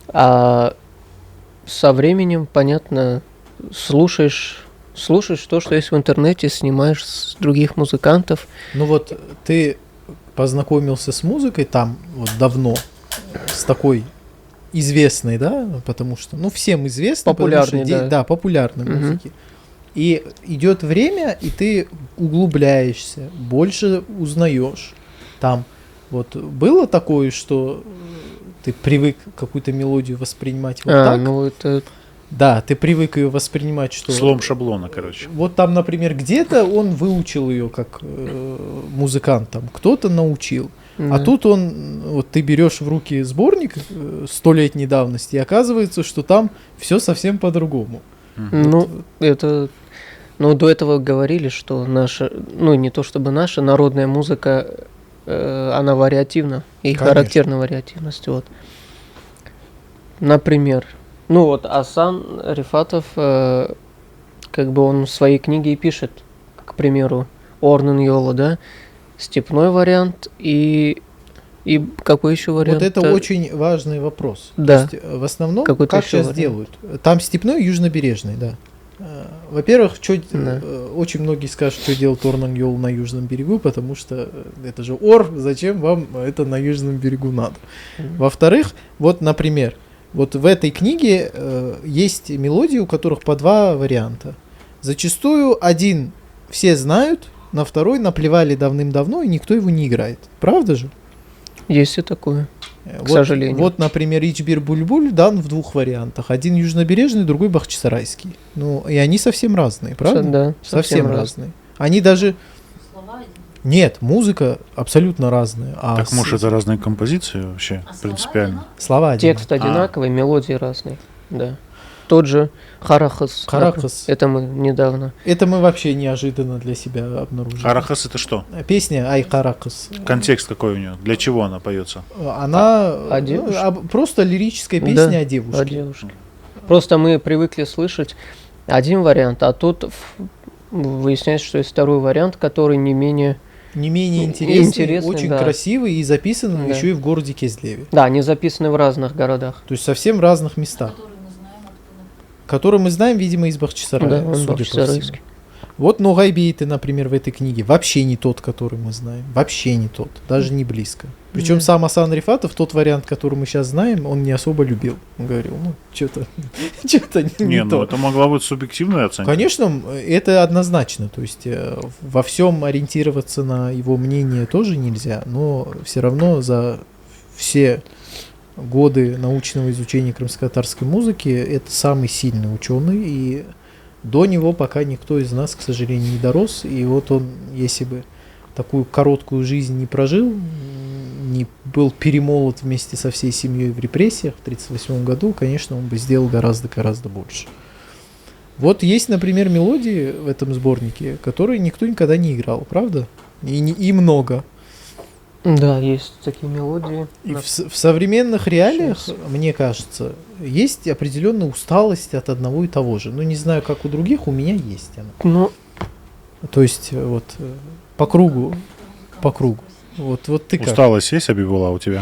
А со временем, понятно, слушаешь то, что есть в интернете, снимаешь с других музыкантов. Ну вот ты познакомился с музыкой там вот давно, с такой известной, да, потому что, ну, всем известно, Популярной, потому что да. популярной Мгм. музыки. И идет время, и ты углубляешься, больше узнаешь. Там вот было такое, что ты привык какую-то мелодию воспринимать вот так? Ну это Да, ты привык ее воспринимать, что... Слом шаблона, короче. Вот там, например, где-то он выучил ее как музыкант, там кто-то научил. А да. тут он, вот ты берешь в руки сборник 100-летней давности, и оказывается, что там все совсем по-другому. Ну, это... Ну, до этого говорили, что наша... Ну, не то чтобы наша, народная музыка, она вариативна. И Конечно. характерна вариативность, вот. Например, ну вот Асан Рифатов, как бы он в своей книге и пишет, к примеру, Орнен Йола, да, степной вариант и какой еще вариант? Вот это очень важный вопрос. Да. То есть, в основном, Какой-то как еще сейчас вариант. делают? Там степной и южнобережный, да. Во-первых, Да. очень многие скажут, что делает Орнан Йол на южном берегу, потому что это же Ор, зачем вам это на южном берегу надо? Во-вторых, вот, например, вот в этой книге есть мелодии, у которых по два варианта. Зачастую один все знают, на второй наплевали давным-давно, и никто его не играет. Правда же? Есть и такое. Вот, сожалению. Вот, например, Ичбир Бульбуль дан в двух вариантах. Один южнобережный, другой бахчисарайский. Ну, и они совсем разные, правда? Да, Совсем разные. Они даже... Нет, музыка абсолютно разная. А Так, может, это разные композиции вообще, принципиально? слова одинаковые. Текст одинаковый, мелодии разные. Да. Тот же Харахас. Харахас. Это мы недавно. Это мы вообще неожиданно для себя обнаружили. Харахас это что? Песня Ай Харахас. Контекст какой у нее? Для чего она поется? Она О девушке? просто лирическая песня Да, о девушке. о девушке. Просто мы привыкли слышать один вариант, а тут выясняется, что есть второй вариант, который не менее... Не менее Ну, интересный, интересный, очень да. красивый и записан Да. еще и в городе Кезлеве. Да, они записаны в разных городах. То есть совсем разных местах. Которые мы знаем, видимо, из Бахчисарая. Да, он судя по бахчисарайский. всему. Вот Ногайбейты, например, в этой книге вообще не тот, который мы знаем. Вообще не тот. Даже не близко. Причем Да. сам Асан Рифатов, тот вариант, который мы сейчас знаем, он не особо любил. Он говорил, ну, что-то не Не, ну то. это могла быть субъективная оценка. Конечно, это однозначно. То есть во всем ориентироваться на его мнение тоже нельзя, но все равно за все годы научного изучения крымско-татарской музыки это самый сильный ученый, и до него пока никто из нас, к сожалению, не дорос. И вот он, если бы такую короткую жизнь не прожил, не был перемолот вместе со всей семьей в репрессиях в 1938 году, конечно, он бы сделал гораздо-гораздо больше. Вот есть, например, мелодии в этом сборнике, которые никто никогда не играл, правда? И много. Да, есть такие мелодии. И в современных реалиях, Сейчас. мне кажется, есть определенная усталость от одного и того же. Ну, не знаю, как у других, у меня есть она. Ну, То есть, вот, по кругу. Вот ты как? Усталость есть, Абибула, у тебя?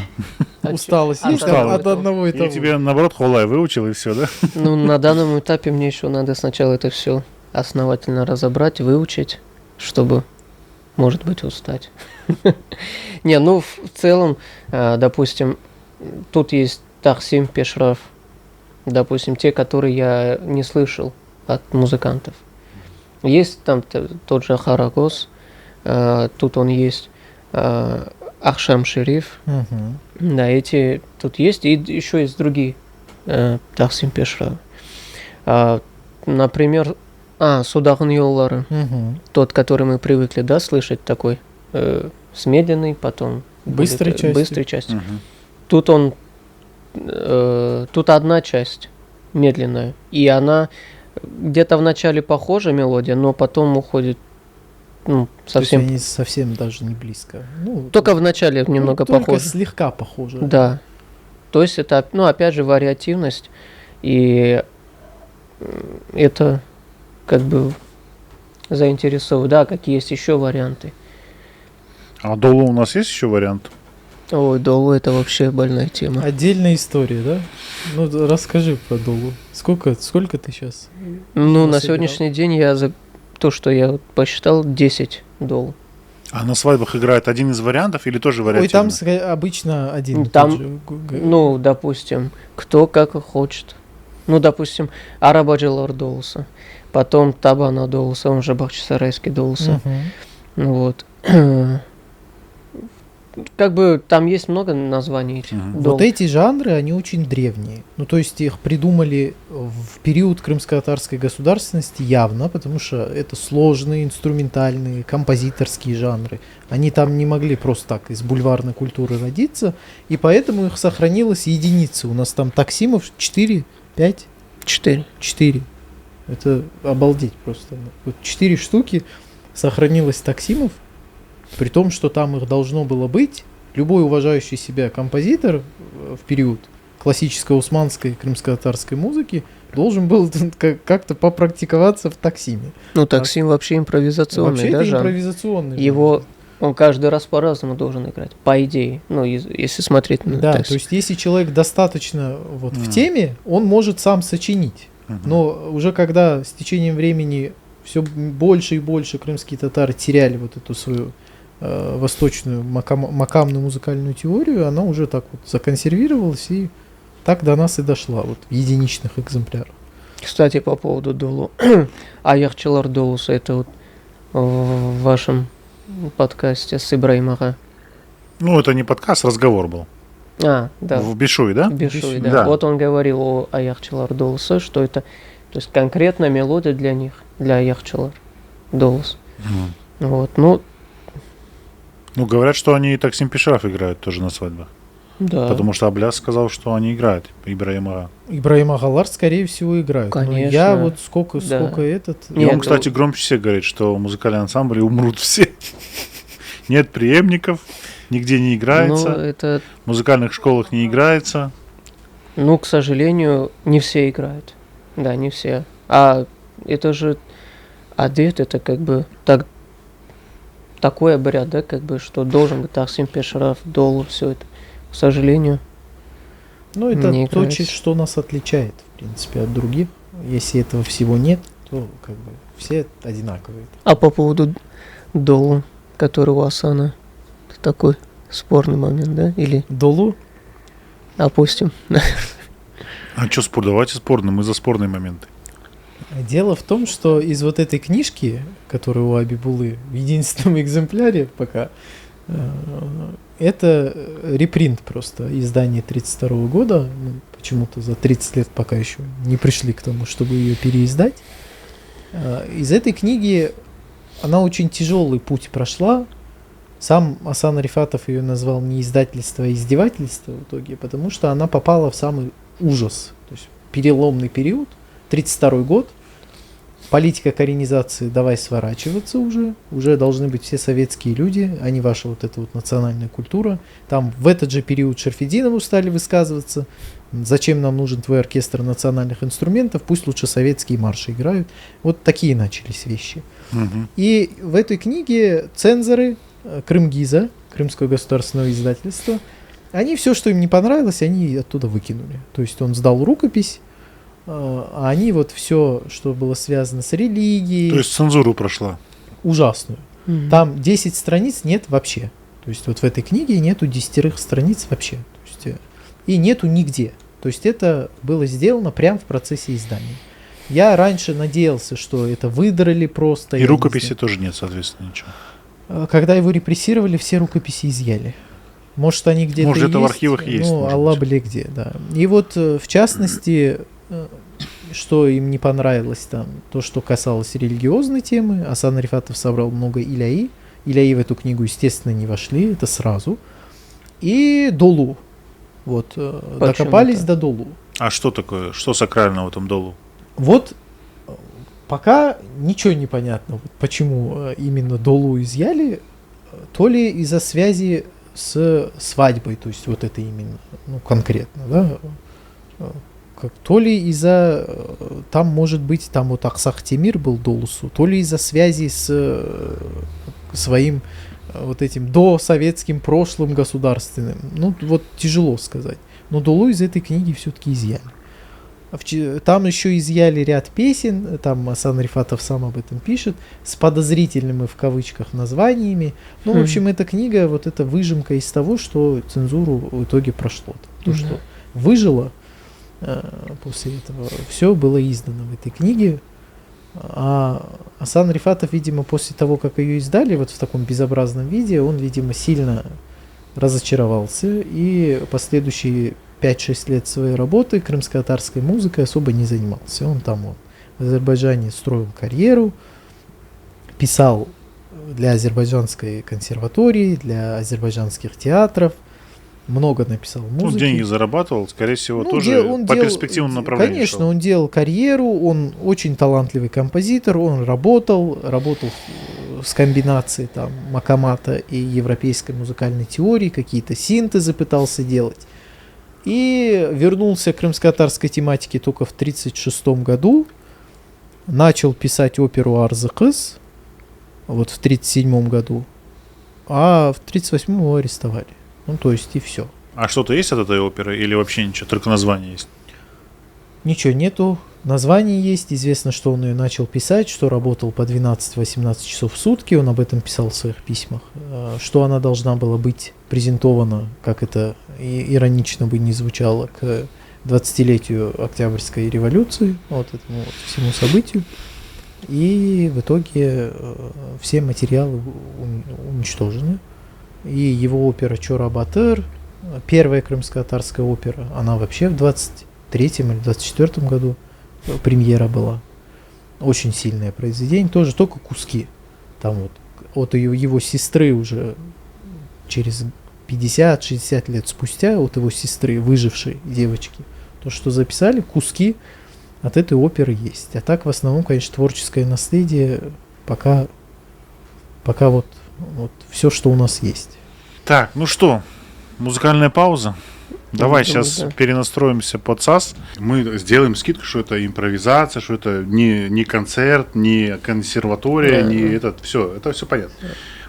Усталость От есть одного от и того. одного и Или того. тебе, наоборот, Холай выучил и все, да? ну, на данном этапе мне еще надо сначала это все основательно разобрать, выучить, чтобы, может быть, устать. Не, ну, в целом, допустим, тут есть Тахсим Пешраф, допустим, те, которые я не слышал от музыкантов. Есть там тот же Харагос, тут он есть, Ахшам Шериф, Мгм. да, эти тут есть, и еще есть другие Тахсим Пешраф. Например, Судагын Йоллары, Мгм. тот, который мы привыкли, да, слышать такой, с медленной, потом Быстрой будет, частью. быстрой частью. Мгм. Тут он, тут одна часть медленная, и она где-то в начале похожа мелодия, но потом уходит, ну, То есть совсем. они совсем даже не близко. Ну, Только в начале немного только похоже. слегка похоже. Да. То есть это, ну, опять же, вариативность, и это как бы заинтересовывает. Да, какие есть еще варианты. А Долу у нас есть еще вариант? Ой, Долу это вообще больная тема. Отдельная история, да? Ну, расскажи про Долу. Сколько ты сейчас? Ну, на насыграл? сегодняшний день я за то, что я вот посчитал, 10 Дол. А на свадьбах играет один из вариантов или тоже Ой, вариативно? там обычно один. и Там, тот же Ну, допустим, кто как хочет. Ну, допустим, Арабаджелар Долса, потом Табана Долса, он же Бахчисарайский Долса. Мгм. Вот. Как бы там есть много названий этих Мгм. дол. Вот эти жанры, они очень древние. Ну, то есть их придумали в период крымско-татарской государственности явно, потому что это сложные инструментальные, композиторские жанры. Они там не могли просто так из бульварной культуры родиться, и поэтому их сохранилось единицы. У нас там таксимов 4, 5, 4. 4. Это обалдеть просто. Вот 4 штуки сохранилось таксимов, при том, что там их должно было быть. Любой уважающий себя композитор в период классической османской крымско-татарской музыки должен был как-то попрактиковаться в таксиме. Ну, таксим вообще импровизационный, Вообще да, это жанр? импровизационный. Его, он каждый раз по-разному должен играть, по идее. Ну, если смотреть на Да, таксим. то есть если человек достаточно вот в теме, он может сам сочинить. Но уже когда с течением времени все больше и больше крымские татары теряли вот эту свою восточную макамную музыкальную теорию, она уже так вот законсервировалась и так до нас и дошла вот в единичных экземплярах. Кстати, по поводу долу. Аяхчылар долуса, это вот в вашем подкасте с Ибраим Ага. Ну, это не подкаст, разговор был. Да. В Бишуй, да? Бишуй, да. Да. Вот он говорил о Аяхчылар долуса, что это, то есть конкретно мелодия для них, для Аяхчылар долус. Вот, Ну, говорят, что они и Таксим Пишраф играют тоже на свадьбах. да. Потому что Абляс сказал, что они играют. Ибраим Ага. Ибраим Агалар, скорее всего, играют. Но Конечно. я вот сколько Да. этот... И Нет, он, кстати, громче всех говорит, что музыкальные ансамбли умрут все. Нет преемников, нигде не Ну, играется, это, в музыкальных школах не играется. ну, к сожалению, не все играют. Да, не все. А это же адет, это как бы такой обряд, да, как бы, что должен быть Таксим Пишраф, долу, все это. К сожалению. Ну, это Не то, играется. что нас отличает, в принципе, от других. Если этого всего нет, то как бы все одинаковые. А по поводу долу, который у Асана, это такой спорный момент, да? Или Долу? опустим? А что спор? Давайте спорно, мы за спорные моменты. Дело в том, что из вот этой книжки, которая у Абибулы в единственном экземпляре пока, это репринт просто, издание 1932 года. Мы почему-то за 30 лет пока еще не пришли к тому, чтобы ее переиздать. Из этой книги она очень тяжелый путь прошла. Сам Асан Рифатов ее назвал не издательство, а издевательство в итоге, потому что она попала в самый ужас. То есть переломный период, 1932 год, политика коренизации, давай сворачиваться уже должны быть все советские люди, а не ваша вот эта вот национальная культура. Там в этот же период Шарфетдинову стали высказываться, зачем нам нужен твой оркестр национальных инструментов, пусть лучше советские марши играют. Вот такие начались вещи. И в этой книге цензоры Крымгиза, Крымского государственного издательства, они все, что им не понравилось, они оттуда выкинули. То есть он сдал рукопись, а они вот все, что было связано с религией, То есть цензуру прошла. ужасную. Там 10 страниц нет вообще. То есть вот в этой книге нету 10 страниц вообще. То есть, и нету нигде. То есть это было сделано прямо в процессе издания. Я раньше надеялся, что это выдрали просто. И я не рукописи знаю. тоже нет, соответственно, ничего. Когда его репрессировали, все рукописи изъяли. Может, они где-то Может, это в есть, архивах есть, Ну, может Аллах быть. бли где, да. И вот, в частности, что им не понравилось там, то, что касалось религиозной темы. Асан Рифатов собрал много иляи. Иляи в эту книгу, естественно, не вошли, это сразу. И долу. Вот, докопались до долу. А что такое? Что сакрального в этом долу? Вот пока ничего не понятно, вот почему именно долу изъяли, то ли из-за связи с свадьбой, то есть вот это именно, ну, конкретно, да, то ли из-за, там может быть, там вот Аксах Темир был долусу, то ли из-за связи с своим вот этим досоветским прошлым государственным, ну вот тяжело сказать, но долу из этой книги все-таки изъяли. Там еще изъяли ряд песен, там Асан Рифатов сам об этом пишет, с подозрительными в кавычках названиями. Ну, в общем, эта книга, вот эта выжимка из того, что цензуру в итоге прошло. То, что выжило после этого, все было издано в этой книге. А Асан Рифатов, видимо, после того, как ее издали вот в таком безобразном виде, он, видимо, сильно разочаровался, и последующие 5-6 лет своей работы крымско-татарской музыкой особо не занимался. Он там в Азербайджане строил карьеру, писал для азербайджанской консерватории, для азербайджанских театров, много написал Ну, музыки. деньги зарабатывал, скорее всего, Ну, тоже он по делал- перспективному направлению Конечно, шел. он делал карьеру, он очень талантливый композитор, он работал с комбинацией там Макамата и европейской музыкальной теории, какие-то синтезы пытался делать. И вернулся к крымско-татарской тематике только в 1936 году, начал писать оперу «Арзы-кыз», вот в 1937 году, а в 1938 его арестовали. Ну, то есть и все. А что-то есть от этой оперы или вообще ничего, только название есть? Ничего нету, название есть, известно, что он ее начал писать, что работал по 12-18 часов в сутки, он об этом писал в своих письмах, что она должна была быть презентована, как это иронично бы не звучало, к 20-летию Октябрьской революции, вот этому вот всему событию. И в итоге все материалы уничтожены. И его опера «Чора Батыр», первая крымско-татарская опера, она вообще в 23-м или 24-м году премьера была. Очень сильное произведение, тоже только куски. Там вот от его сестры уже через 50-60 лет спустя, от его сестры, выжившей девочки, то, что записали, куски от этой оперы есть. А так, в основном, конечно, творческое наследие пока вот все, что у нас есть. Так, ну что, музыкальная пауза. Давай думаю, сейчас да. перенастроимся под САС. Мы сделаем скидку, что это импровизация, что это не концерт, не консерватория, Да, не да. это все понятно.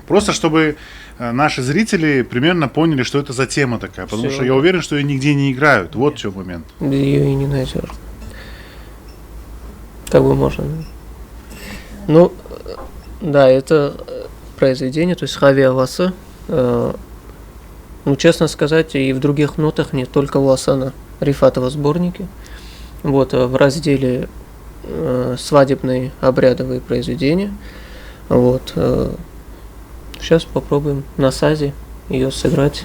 Просто чтобы наши зрители примерно поняли, что это за тема такая. Потому Всё, что я да. уверен, что ее нигде не играют. Вот в чем момент. Ее и не найдешь. Как бы можно. Ну, да, это произведение, то есть Хави Авасы. Ну, честно сказать, и в других нотах нет, только у Асана Рифатова сборники. Вот, в разделе свадебные обрядовые произведения. Вот. Сейчас попробуем на сазе ее сыграть.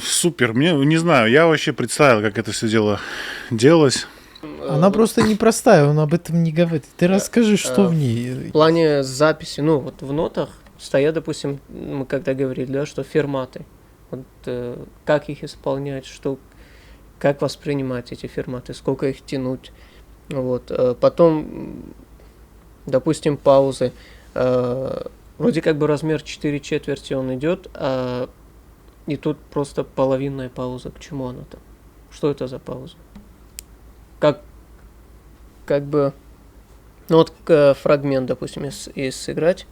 Супер. Мне не знаю, я вообще представил, как это все дело делалось. Она просто непростая, он об этом не говорит. Ты расскажи, что в ней. В плане записи, ну вот в нотах стоят, допустим, мы когда говорили, да, что ферматы. Вот, как их исполнять, как воспринимать эти ферматы, сколько их тянуть. Вот. Потом, допустим, паузы. Вроде как бы размер 4/4 он идет, и тут просто половинная пауза. К чему она там? Что это за пауза? Как бы... Ну вот фрагмент, допустим, если сыграть.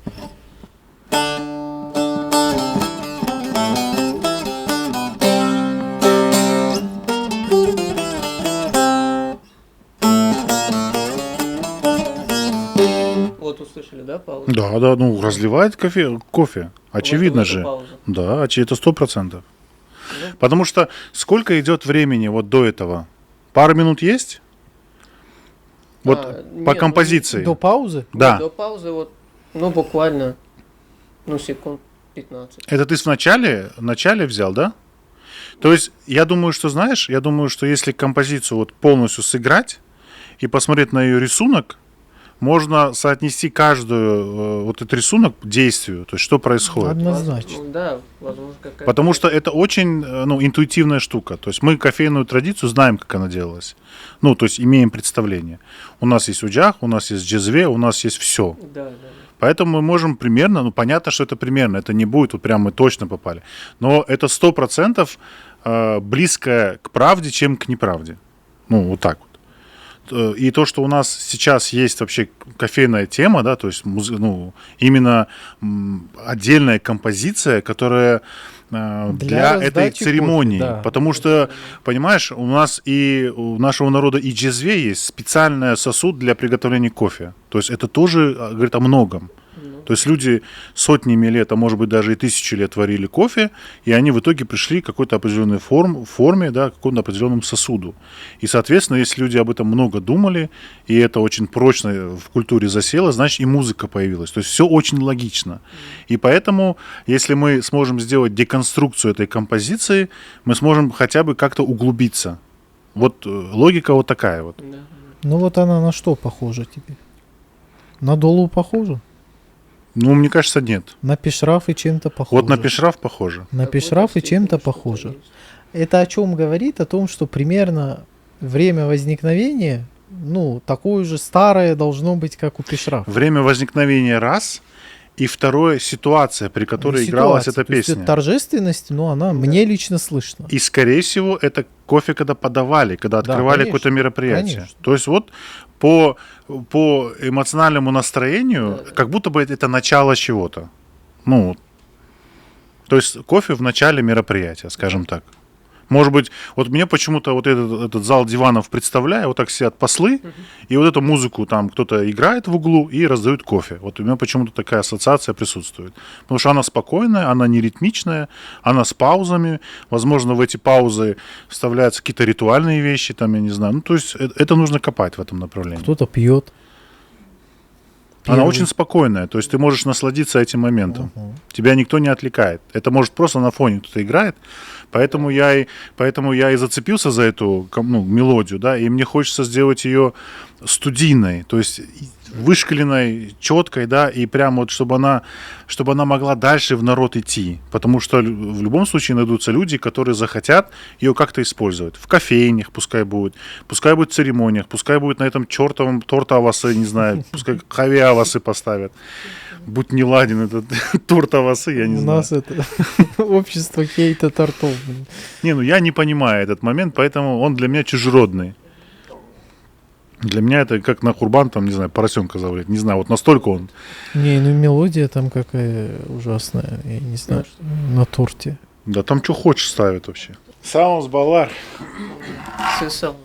Вот услышали, да, паузу? Да, ну разливает кофе. Очевидно Вот это же. пауза. Да, это 100%. Ну. Потому что сколько идет времени вот до этого? Пару минут есть? Вот по нет, композиции. До паузы? Да. До паузы вот, ну буквально, секунд 15. Это ты в начале взял, да? То есть, я думаю, что если композицию вот полностью сыграть и посмотреть на ее рисунок, можно соотнести каждую вот этот рисунок к действию, то есть что происходит. Однозначно. Ну, да, возможно, какая-то... Потому что это очень интуитивная штука. То есть мы кофейную традицию знаем, как она делалась. Ну, то есть имеем представление. У нас есть уджах, у нас есть джезве, у нас есть все. Да, да, да. Поэтому мы можем примерно, понятно, что это примерно, это не будет, вот прям мы точно попали. Но это 100% близко к правде, чем к неправде. Ну, вот так вот. И то, что у нас сейчас есть вообще кофейная тема, да, то есть именно отдельная композиция, которая для этой раздачи церемонии. кофе, да. Потому что, понимаешь, у нас и у нашего народа и джезве есть специальный сосуд для приготовления кофе. То есть это тоже говорит о многом. То есть люди сотнями лет, а может быть даже и тысячи лет варили кофе, и они в итоге пришли к какой-то определенной форме, да, к какому-то определенному сосуду. И, соответственно, если люди об этом много думали, и это очень прочно в культуре засело, значит и музыка появилась. То есть все очень логично. И поэтому, если мы сможем сделать деконструкцию этой композиции, мы сможем хотя бы как-то углубиться. Вот логика вот такая вот. Да. Ну вот она на что похожа тебе? На долу похожа? Ну, мне кажется, нет. На пешрафы чем-то похожа. Вот на пешраф похоже. На Какой-то пешрафы степени чем-то что-то похожа. есть. Это о чем говорит? О том, что примерно время возникновения, такое же старое должно быть, как у пешрафа. Время возникновения раз, и второе ситуация, при которой игралась эта То есть песня. торжественность, она мне лично слышно. И, скорее всего, это кофе, когда подавали, когда Да, открывали конечно, какое-то мероприятие. конечно. То есть вот по эмоциональному настроению, Да. как будто бы это начало чего-то. То есть кофе в начале мероприятия, скажем так. Может быть, вот мне почему-то вот этот зал диванов представляю, вот так сидят послы, и вот эту музыку там кто-то играет в углу и раздают кофе. Вот у меня почему-то такая ассоциация присутствует. Потому что она спокойная, она не ритмичная, она с паузами. Возможно, в эти паузы вставляются какие-то ритуальные вещи, там, я не знаю. То есть это нужно копать в этом направлении. Кто-то пьет. Она Первый. очень спокойная, то есть ты можешь насладиться этим моментом. Мгм. Тебя никто не отвлекает. Это может просто на фоне кто-то играет. Поэтому я и зацепился за эту мелодию, да, и мне хочется сделать ее студийной, то есть вышкаленной, четкой, да, и прямо вот, чтобы она могла дальше в народ идти. Потому что в любом случае найдутся люди, которые захотят ее как-то использовать. В кофейнях пускай будет в церемониях, пускай будет на этом чертовом торта авасы, не знаю, пускай хави авасы поставят. Будь не ладен этот торт авасы, я не У знаю. нас это общество кейта тортов. Я не понимаю этот момент, поэтому он для меня чужеродный. Для меня это как на курбан, там, не знаю, поросенка завалить. Не знаю, вот настолько он. Не, мелодия там какая ужасная. Я не знаю, на торте. Да там что хочешь ставят вообще. Саунс Балар. Сесал.